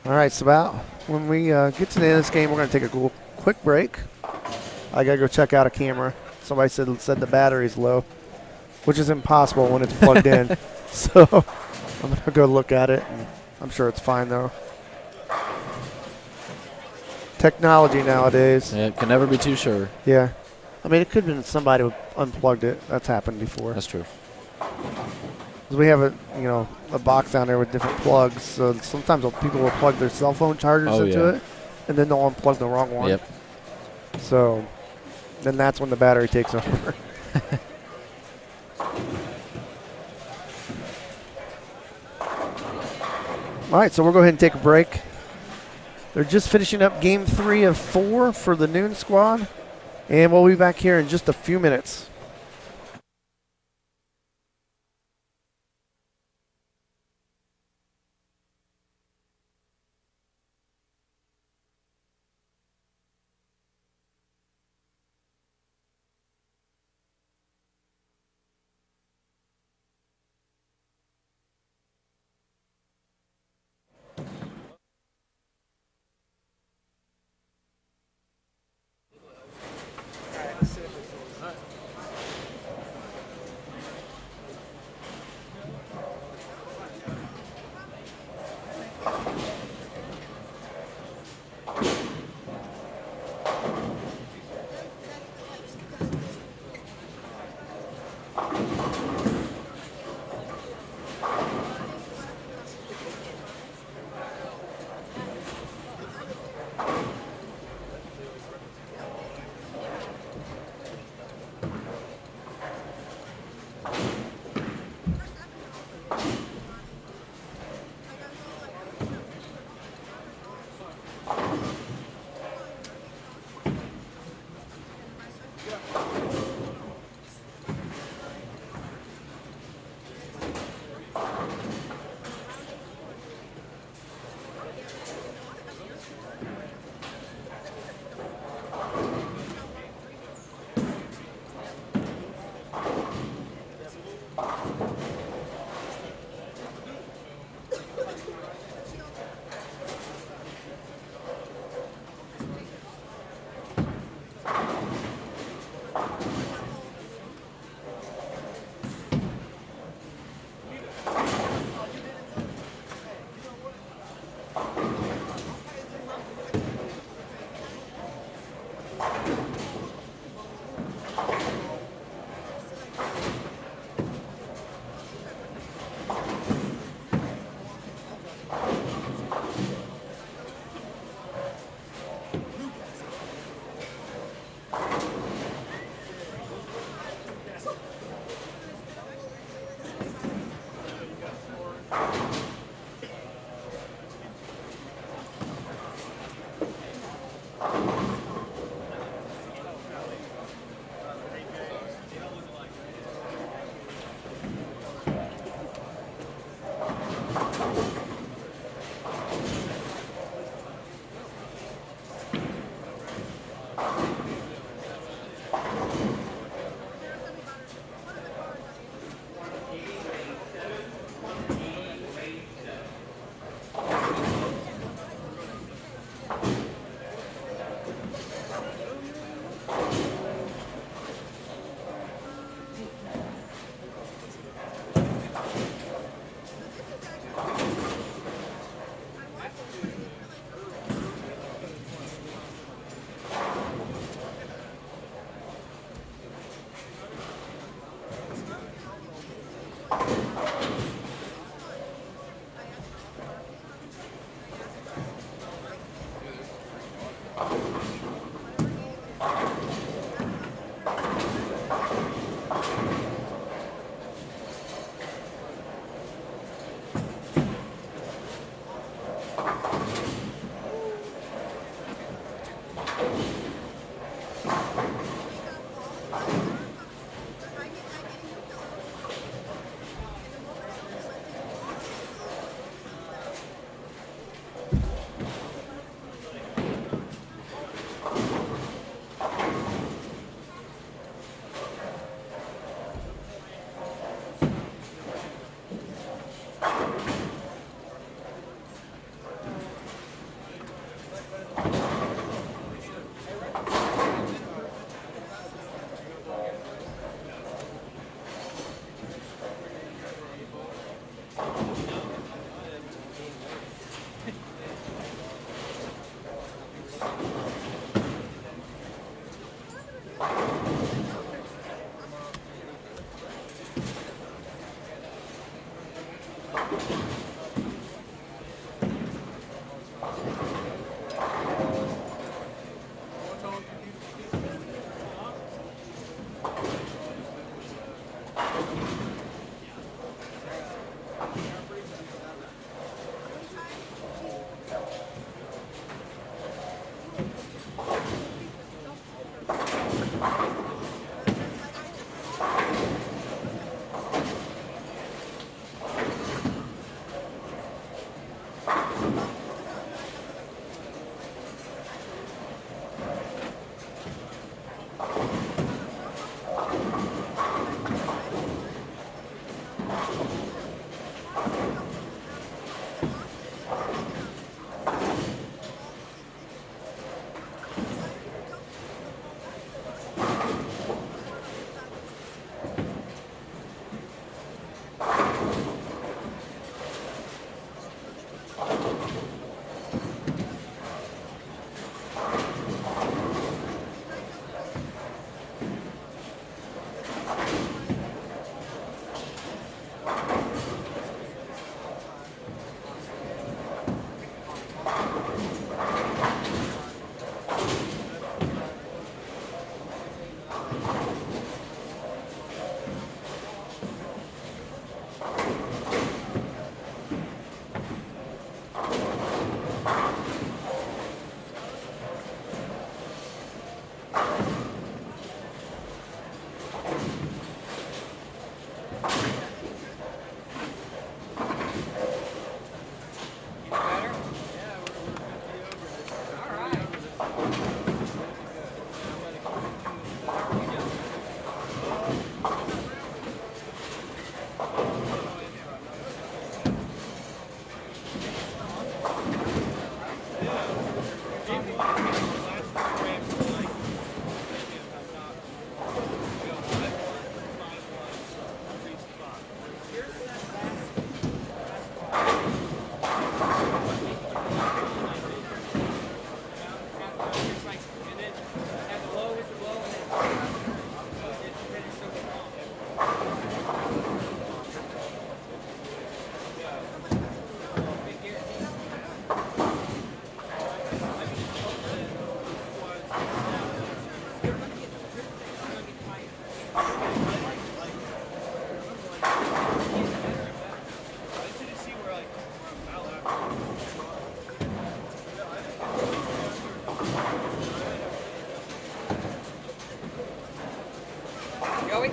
all right, so about when we get to the end of this game, we're going to take a quick break. I got to go check out a camera. Somebody said the battery's low, which is impossible when it's plugged in. So I'm going to go look at it, and I'm sure it's fine, though. Technology nowadays. Yeah, it can never be too sure. Yeah. I mean, it could have been somebody who unplugged it. That's happened before. That's true. 'Cause we have a box down there with different plugs. So sometimes people will plug their cell phone chargers into it, and then they'll unplug the wrong one. Yep. So then that's when the battery takes over. All right, so we'll go ahead and take a break. They're just finishing up game 3 of 4 for the noon squad. And we'll be back here in just a few minutes. Joey?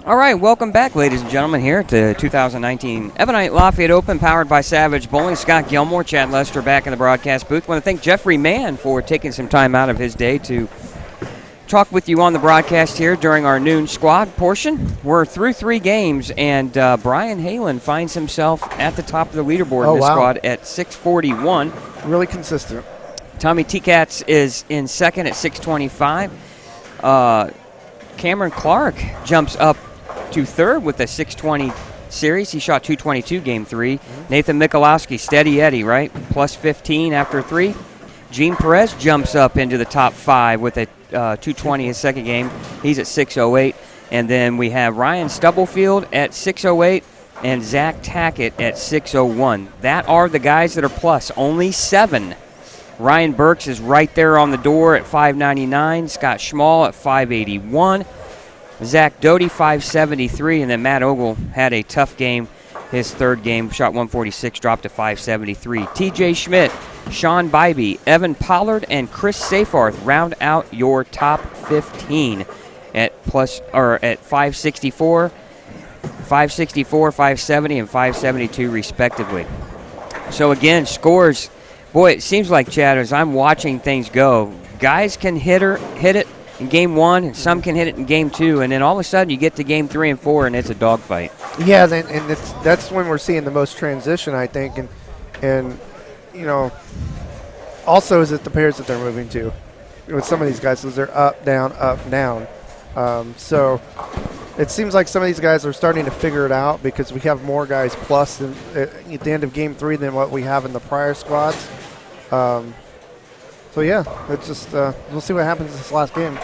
All right, welcome back, ladies and gentlemen, here at the 2019 Ebonite Lafayette Open, powered by Savage Bowling. Scott Gilmore, Chad Lester back in the broadcast booth. I want to thank Jeffrey Mann for taking some time out of his day to talk with you on the broadcast here during our noon squad portion. We're through 3 games, and Brian Halen finds himself at the top of the leaderboard in this squad at 641. Really consistent. Tommy T-Cats is in second at 625. Cameron Clark jumps up to third with a 620 series. He shot 222 game 3. Nathan Michalowski, steady Eddie, right? Plus 15 after 3. Gene Perez jumps up into the top 5 with a 220 his second game. He's at 608. And then we have Ryan Stubblefield at 608 and Zach Tackett at 601. That are the guys that are plus. Only 7. Ryan Burks is right there on the door at 599. Scott Schmall at 581. Zach Doty, 573. And then Matt Ogle had a tough game. His third game, shot 146, dropped to 573. TJ Schmidt, Sean Bybee, Evan Pollard, and Chris Safarth round out your top 15 at at 564, 570, and 572 respectively. So again, scores. Boy, it seems like, Chad, as I'm watching things go, guys can hit it in game 1, and some can hit it in game 2, and then all of a sudden you get to game 3 and 4, and it's a dogfight. Yeah, and that's when we're seeing the most transition, I think, and also is it the pairs that they're moving to with some of these guys, because they're up, down. So it seems like some of these guys are starting to figure it out because we have more guys plus at the end of game 3 than what we have in the prior squads. So yeah, it's just we'll see what happens in this last game.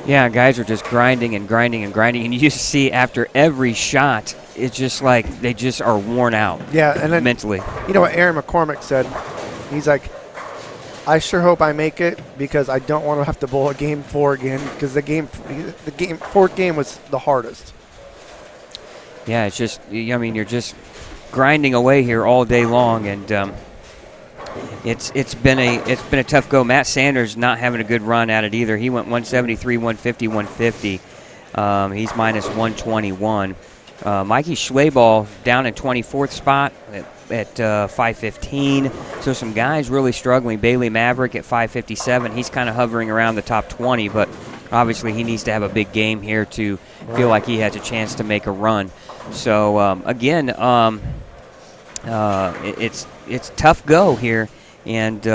Yeah, guys are just grinding and grinding and grinding, and you just see after every shot, it's just like they just are worn out. Yeah, and then mentally. You know what Aaron McCormick said? He's like, I sure hope I make it because I don't want to have to bowl a game 4 again because the fourth game was the hardest. Yeah, it's just, I mean, you're just grinding away here all day long, and it's been a tough go. Matt Sanders not having a good run at it either. He went 173, 150, 150. He's minus 121. Mikey Schwebel down in 24th spot at 515. So some guys really struggling. Bailey Maverick at 557. He's kind of hovering around the top 20, but obviously he needs to have a big game here to feel like he has a chance to make a run. So again, it's tough go here. And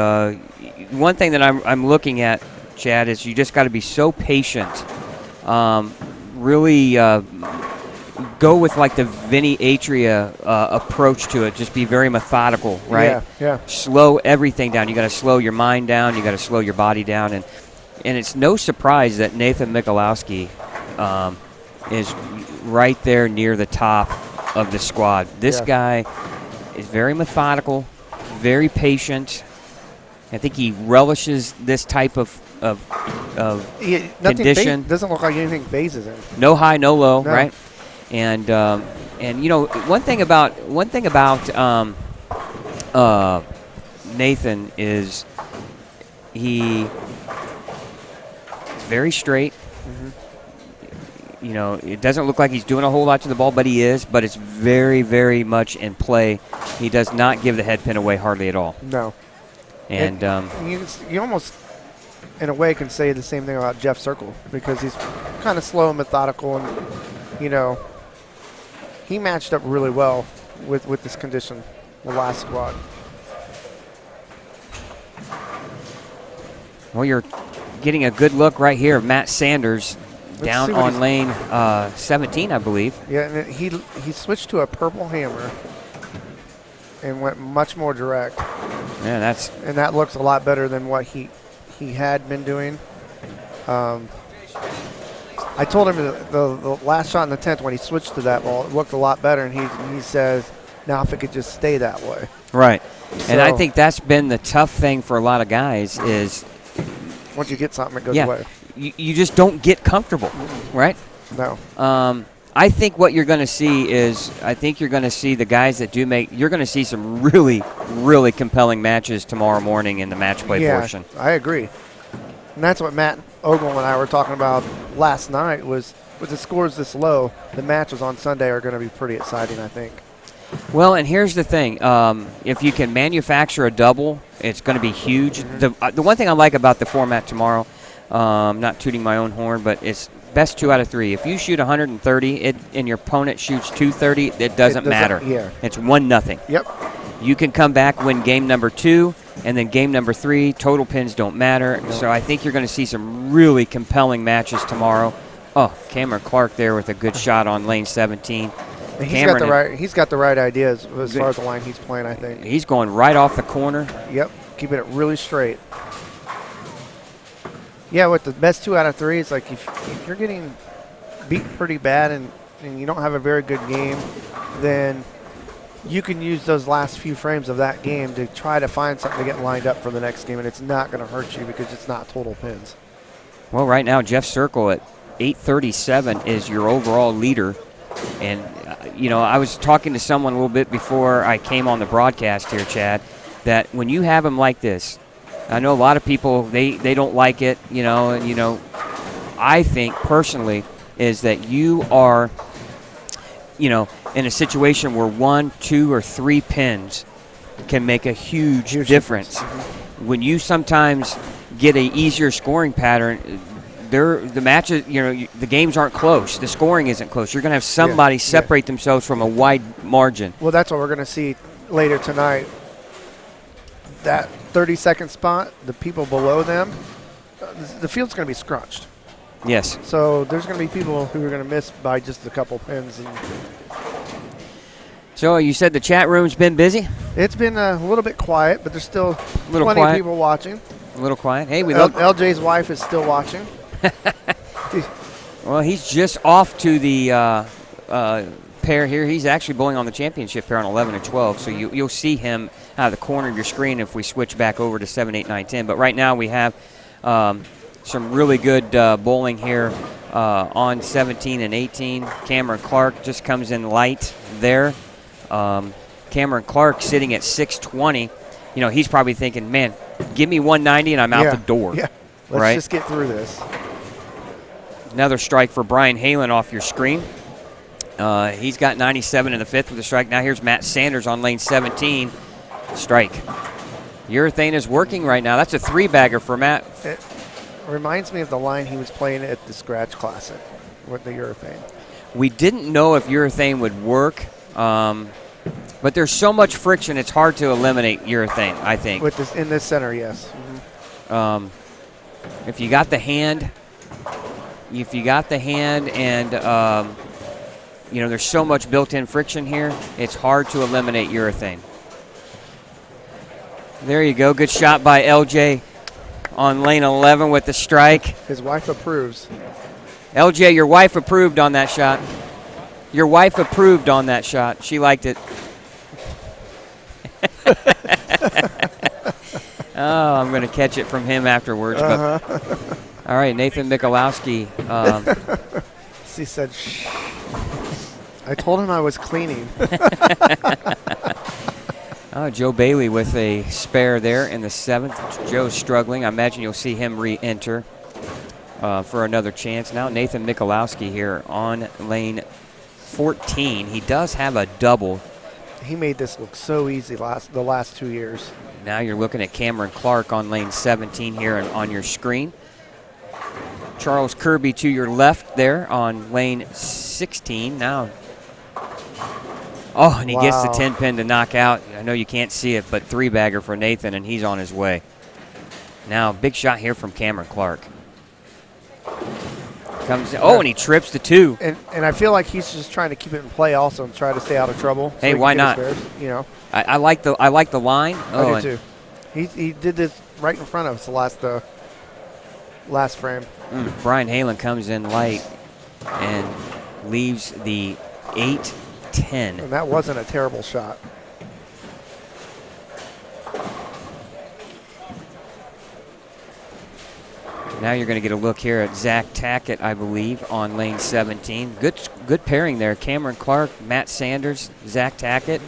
one thing that I'm looking at, Chad, is you just got to be so patient. Really go with like the Vinny Atria approach to it. Just be very methodical, right? Yeah. Slow everything down. You got to slow your mind down. You got to slow your body down. And it's no surprise that Nathan Michalowski is right there near the top of the squad. This guy is very methodical, very patient. I think he relishes this type of condition. Doesn't look like anything phases him. No high, no low, right? And one thing about Nathan is he's very straight. It doesn't look like he's doing a whole lot to the ball, but he is. But it's very, very much in play. He does not give the head pin away hardly at all. No. And you almost, in a way, can say the same thing about Jeff Circle because he's kind of slow and methodical, and he matched up really well with this condition, the last squad. Well, you're getting a good look right here of Matt Sanders down on lane 17, I believe. Yeah, and he switched to a purple hammer and went much more direct. Yeah, that looks a lot better than what he had been doing. I told him the last shot in the 10th when he switched to that ball, it looked a lot better, and he says, now if it could just stay that way. Right. And I think that's been the tough thing for a lot of guys is once you get something, it goes away. You just don't get comfortable, right? No. I think what you're going to see is you're going to see the guys that do you're going to see some really, really compelling matches tomorrow morning in the match play portion. I agree. And that's what Matt Ogle and I were talking about last night was with the scores this low, the matches on Sunday are going to be pretty exciting, I think. Well, and here's the thing. If you can manufacture a double, it's going to be huge. The one thing I like about the format tomorrow, not tooting my own horn, but it's best 2 out of 3. If you shoot 130 and your opponent shoots 230, it doesn't matter. Yeah. It's 1-0. Yep. You can come back, win game number 2, and then game number 3, total pins don't matter. No. So I think you're going to see some really compelling matches tomorrow. Oh, Cameron Clark there with a good shot on lane 17. He's got the right ideas as far as the line he's playing, I think. He's going right off the corner. Yep, keeping it really straight. Yeah, with the best 2 out of 3, it's like if you're getting beat pretty bad and you don't have a very good game, then you can use those last few frames of that game to try to find something to get lined up for the next game, and it's not going to hurt you because it's not total pins. Well, right now, Jeff Circle at 837 is your overall leader. And, I was talking to someone a little bit before I came on the broadcast here, Chad, that when you have him like this, I know a lot of people, they don't like it, I think personally is that you are, in a situation where 1, 2, or 3 pins can make a huge difference. When you sometimes get a easier scoring pattern, the matches, the games aren't close. The scoring isn't close. You're going to have somebody separate themselves from a wide margin. Well, that's what we're going to see later tonight. That 30-second spot, the people below them, the field's going to be scrunched. Yes. So there's going to be people who are going to miss by just a couple pins. And so you said the chat room's been busy? it's been a little bit quiet, but there's still plenty quiet. of people watching. A little quiet. Hey, we look. LJ's wife is still watching. Well, he's just off to the pair here. He's actually bowling on the championship pair on 11 and 12, so you'll see him out of the corner of your screen if we switch back over to 7, 8, 9, 10. But right now we have some really good bowling here on 17 and 18. Cameron Clark just comes in light there. Cameron Clark sitting at 620. He's probably thinking, man, give me 190 and I'm out the door. Yeah, let's just get through this. Another strike for Brian Halen off your screen. He's got 97 in the fifth with a strike. Now here's Matt Sanders on lane 17. Strike. Urethane is working right now. That's a 3-bagger for Matt. It reminds me of the line he was playing at the Scratch Classic with the urethane. We didn't know if urethane would work, but there's so much friction, it's hard to eliminate urethane, I think. With this in this center, yes. If you got the hand, and there's so much built-in friction here, it's hard to eliminate urethane. There you go. Good shot by LJ on lane 11 with the strike. His wife approves. LJ, your wife approved on that shot. Your wife approved on that shot. She liked it. Oh, I'm going to catch it from him afterwards. But all right, Nathan Michalowski. She said, shh. I told him I was cleaning. Joe Bailey with a spare there in the seventh. Joe's struggling. I imagine you'll see him re-enter for another chance. Now Nathan Michalowski here on lane 14. He does have a double. He made this look so easy the last 2 years. Now you're looking at Cameron Clark on lane 17 here on your screen. Charles Kirby to your left there on lane 16. Now, and he gets the 10-pin to knock out. I know you can't see it, but 3-bagger for Nathan, and he's on his way. Now, big shot here from Cameron Clark. Comes in, and he trips the 2. And I feel like he's just trying to keep it in play also and try to stay out of trouble. So hey, why not? I like the line. I do too. He did this right in front of us the last frame. Brian Halen comes in light and leaves the 8-10. And that wasn't a terrible shot. Now you're going to get a look here at Zach Tackett, I believe, on lane 17. Good pairing there. Cameron Clark, Matt Sanders, Zach Tackett.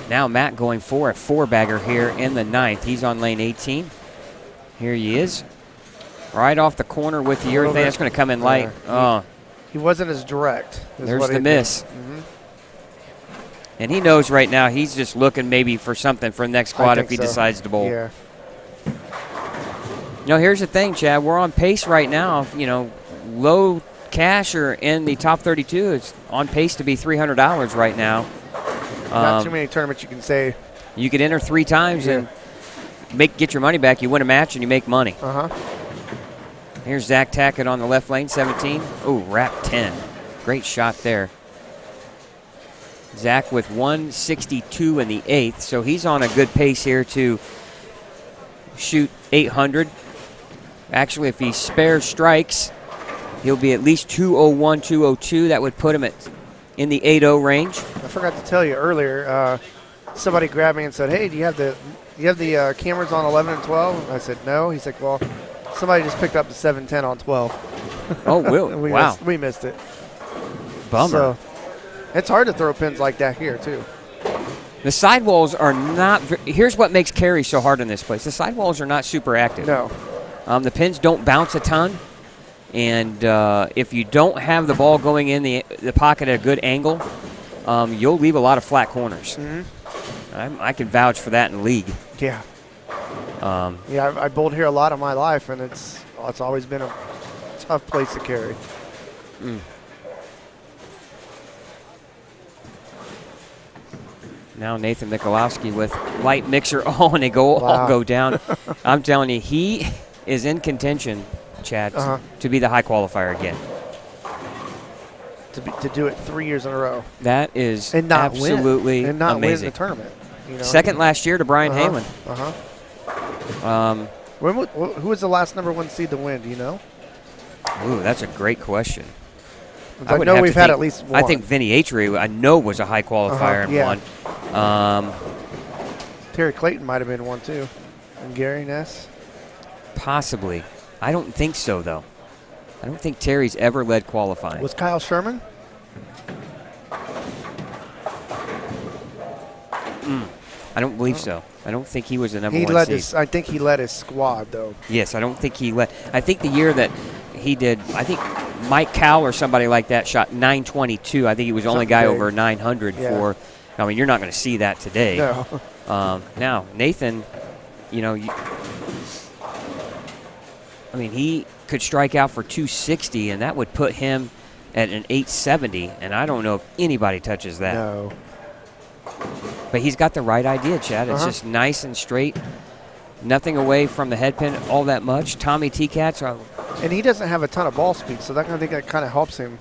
Now Matt going for a 4-bagger here in the ninth. He's on lane 18. Here he is. Right off the corner with the urethane. That's going to come in light. He wasn't as direct. There's the miss. And he knows right now he's just looking maybe for something for the next squad if he decides to bowl. Yeah. Here's the thing, Chad. We're on pace right now. Low cash or in the top 32. It's on pace to be $300 right now. Not too many tournaments you can say. You could enter 3 times and get your money back. You win a match and you make money. Here's Zach Tackett on the left lane, 17. Ooh, wrap 10. Great shot there. Zach with 162 in the 8th, so he's on a good pace here to shoot 800. Actually, if he spares strikes, he'll be at least 201, 202. That would put him in the 8-0 range. I forgot to tell you earlier, somebody grabbed me and said, hey, do you have the cameras on 11 and 12? And I said, no. He's like, well, somebody just picked up the 710 on 12. Oh, really? Wow. We missed it. Bummer. So it's hard to throw pins like that here, too. The sidewalls are not – here's what makes carry so hard in this place. The sidewalls are not super active. No. The pins don't bounce a ton. And if you don't have the ball going in the pocket at a good angle, you'll leave a lot of flat corners. I can vouch for that in league. Yeah. I bowled here a lot of my life, and it's ball. It's always been a tough place to carry. Now Nathan Mikulowski with light mixer. Oh, and they all go down. I'm telling you, he is in contention, Chad, to be the high qualifier again. To do it 3 years in a row. That is And not absolutely win. And not amazing. win the tournament. You know? Second last year to Brian Heyman. Who was the last number 1 seed to win? Do you know? Ooh, that's a great question. I know we've had at least one. I think Vinny Atri, I know, was a high qualifier and won. Terry Clayton might have been one too. And Gary Ness? Possibly. I don't think so, though. I don't think Terry's ever led qualifying. Was Kyle Sherman? I don't believe so. I don't think he was the number 1 seed. I think he led his squad, though. Yes, I don't think he led. I think the year that he did, I think Mike Cowell or somebody like that shot 922. I think he was the only guy over 900 for. I mean, you're not going to see that today. No. Now, Nathan, you know, I mean, he could strike out for 260, and that would put him at an 870, and I don't know if anybody touches that. No. But he's got the right idea, Chad. It's just nice and straight, nothing away from the head pin all that much. Tommy T-Cats. And he doesn't have a ton of ball speed, so I think that kind of helps him.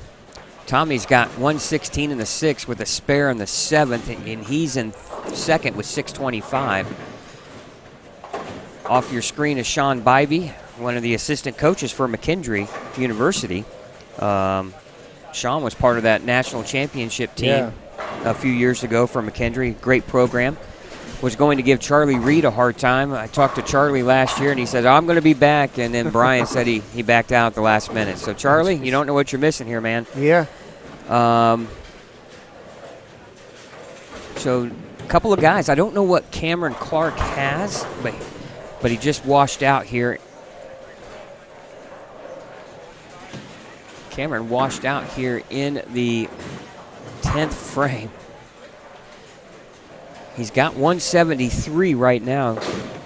Tommy's got 116 in the 6th with a spare in the 7th, and he's in 2nd with 625. Off your screen is Sean Bybee, one of the assistant coaches for McKendree University. Sean was part of that national championship team a few years ago for McKendree. Great program. Was going to give Charlie Reed a hard time. I talked to Charlie last year, and he said, I'm going to be back. And then Brian said he backed out at the last minute. So, Charlie, you don't know what you're missing here, man. Yeah. So, a couple of guys. I don't know what Cameron Clark has, but he just washed out here. Cameron washed out here in the 10th frame. He's got 173 right now,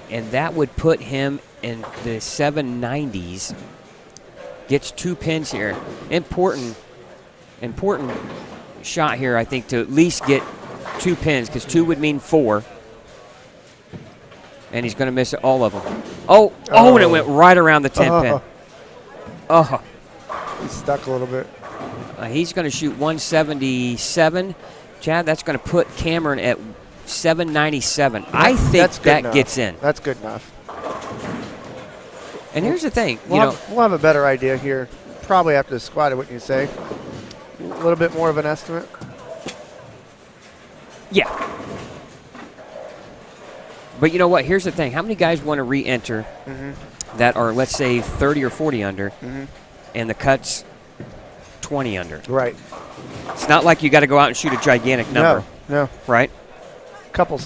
and that would put him in the 790s. Gets 2 pins here. Important shot here, I think, to at least get 2 pins, because 2 would mean 4. And he's going to miss all of them. And it went right around the 10 pin. Oh. He's stuck a little bit. He's going to shoot 177. Chad, that's going to put Cameron at 797. I think that gets in. That's good enough. And here's the thing. We'll have a better idea here probably after the squad, wouldn't you say? A little bit more of an estimate? Yeah. But you know what? Here's the thing. How many guys want to re-enter that are, let's say, 30 or 40 under, and the cut's 20 under? Right. It's not like you got to go out and shoot a gigantic number. No. Right?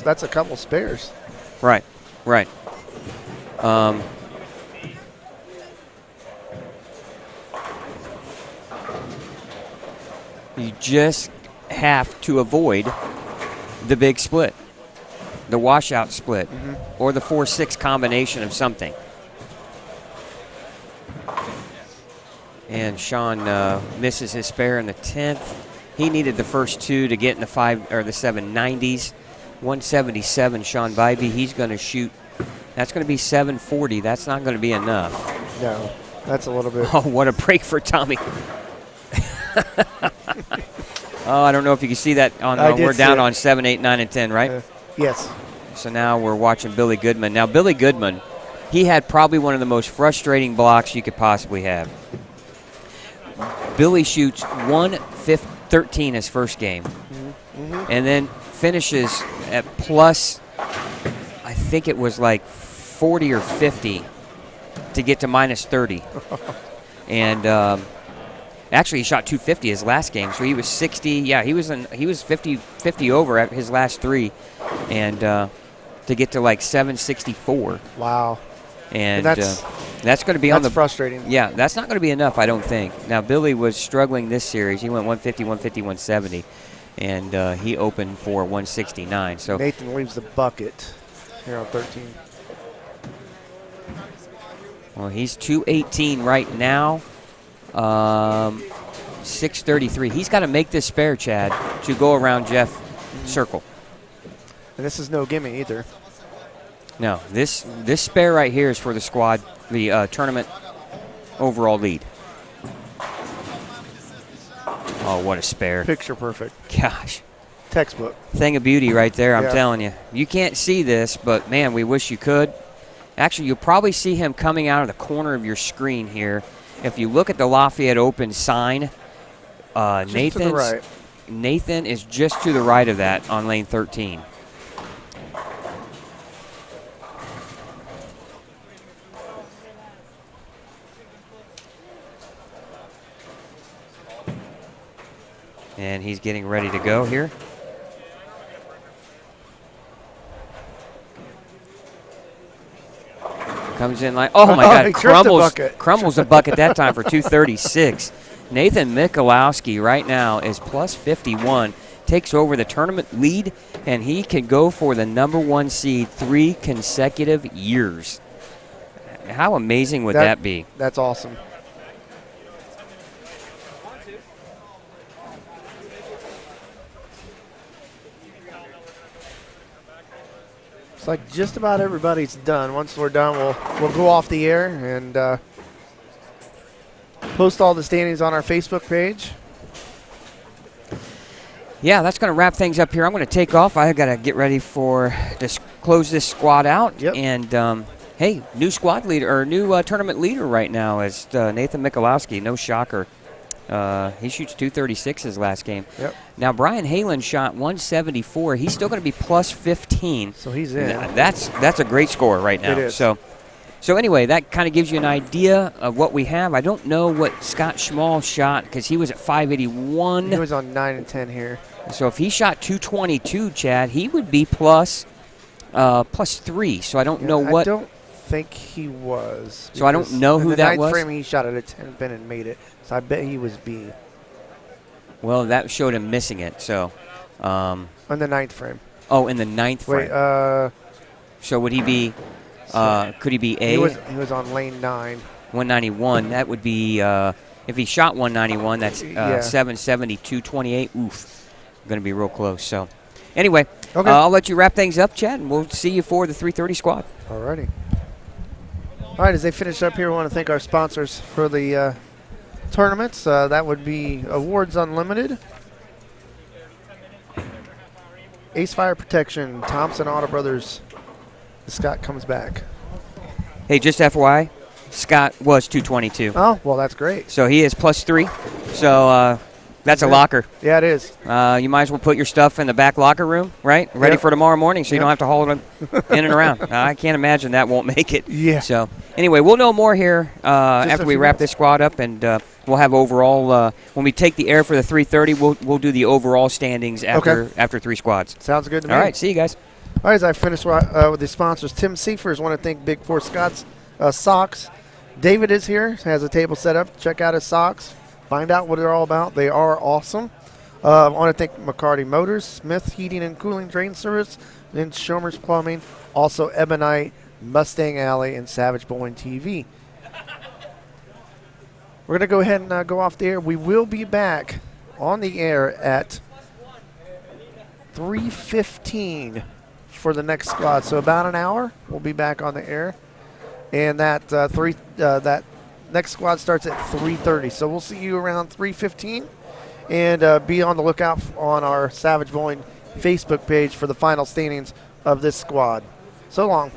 That's a couple spares. Right. You just have to avoid the big split, the washout split, or the 4-6 combination of something. And Sean misses his spare in the 10th. He needed the first 2 to get in the 790s. 177, Sean Bybee. He's going to shoot. That's going to be 740. That's not going to be enough. No, that's a little bit. Oh, what a break for Tommy. I don't know if you can see that. We're down on 7, 8, 9, and 10, right? Yes. So now we're watching Billy Goodman. Now, Billy Goodman, he had probably one of the most frustrating blocks you could possibly have. Billy shoots 1-13 his first game, and then finishes at plus, I think it was like 40 or 50 to get to minus 30. And actually, he shot 250 his last game, so he was 60. Yeah, he was 50 over at his last 3, and to get to like 764. Wow. And that's going to be on the. That's frustrating. Yeah, that's not going to be enough, I don't think. Now, Billy was struggling this series. He went 150, 150, 170, and he opened for 169. So Nathan leaves the bucket here on 13. Well, he's 218 right now. 633. He's got to make this spare, Chad, to go around Jeff Circle. And this is no gimme either. No, this spare right here is for the squad, the tournament overall lead. Oh, what a spare. Picture perfect. Gosh. Textbook. Thing of beauty right there, I'm Yeah. telling you. You can't see this, but, man, we wish you could. Actually, you'll probably see him coming out of the corner of your screen here. If you look at the Lafayette Open sign, Just to the right. Nathan is just to the right of that on lane 13. And he's getting ready to go here. Comes in like, oh my God, He tripped the bucket. crumbles a bucket that time for 236. Nathan Michalowski right now is plus 51, takes over the tournament lead, and he can go for the #1 seed 3 consecutive years. How amazing would that be? That's awesome. It's like just about everybody's done. Once we're done, we'll go off the air and post all the standings on our Facebook page. Yeah, that's going to wrap things up here. I'm going to take off. I got to get ready for close this squad out. Yep. And hey, new squad leader or new tournament leader right now is Nathan Michalowski. No shocker. He shoots 236 his last game. Yep. Now Brian Halen shot 174. He's still going to be plus 15. So he's in. That's a great score right now. It is. So anyway, that kind of gives you an idea of what we have. I don't know what Scott Schmall shot because he was at 581. He was on 9 and 10 here. So if he shot 222, Chad, he would be plus 3. So I don't know what. I don't think he was. So I don't know who that was. In the ninth frame, he shot at a 10 pin and made it. So I bet he was B. Well, that showed him missing it. So. On the ninth frame. Oh, in the ninth frame. Wait. So would he be? Could he be A? He was on lane 9. 191. That would be if he shot 191. That's 770, 228. Oof, going to be real close. So, anyway, Okay. I'll let you wrap things up, Chad, and we'll see you for the 3:30 squad. Alrighty. All right, as they finish up here, we want to thank our sponsors for the tournaments. That would be Awards Unlimited, Ace Fire Protection, Thompson Auto Brothers. Scott comes back. Hey, just FYI, Scott was 222. Oh, well, that's great. So he is plus 3. So that's a locker. Yeah, it is. You might as well put your stuff in the back locker room, right? Ready Yep. for tomorrow morning so you Yep. don't have to haul them in and around. I can't imagine that won't make it. Yeah. So anyway, we'll know more here after we few wrap minutes. this squad up, and we'll have overall, when we take the air for the 3:30, we'll do the overall standings after 3 squads. Sounds good to me. All right, see you guys. All right, as I finish with the sponsors, Tim Seifers want to thank Big Four Scott's socks. David is here, has a table set up. Check out his socks. Find out what they're all about. They are awesome. I want to thank McCarty Motors, Smith Heating and Cooling Drain Service, and Schomer's Plumbing. Also Ebonite, Mustang Alley, and Savage Bowling TV. We're going to go ahead and go off the air. We will be back on the air at 3:15 for the next squad. So about an hour, we'll be back on the air. And that that next squad starts at 3:30. So we'll see you around 3:15. And be on the lookout on our Savage Bowling Facebook page for the final standings of this squad. So long.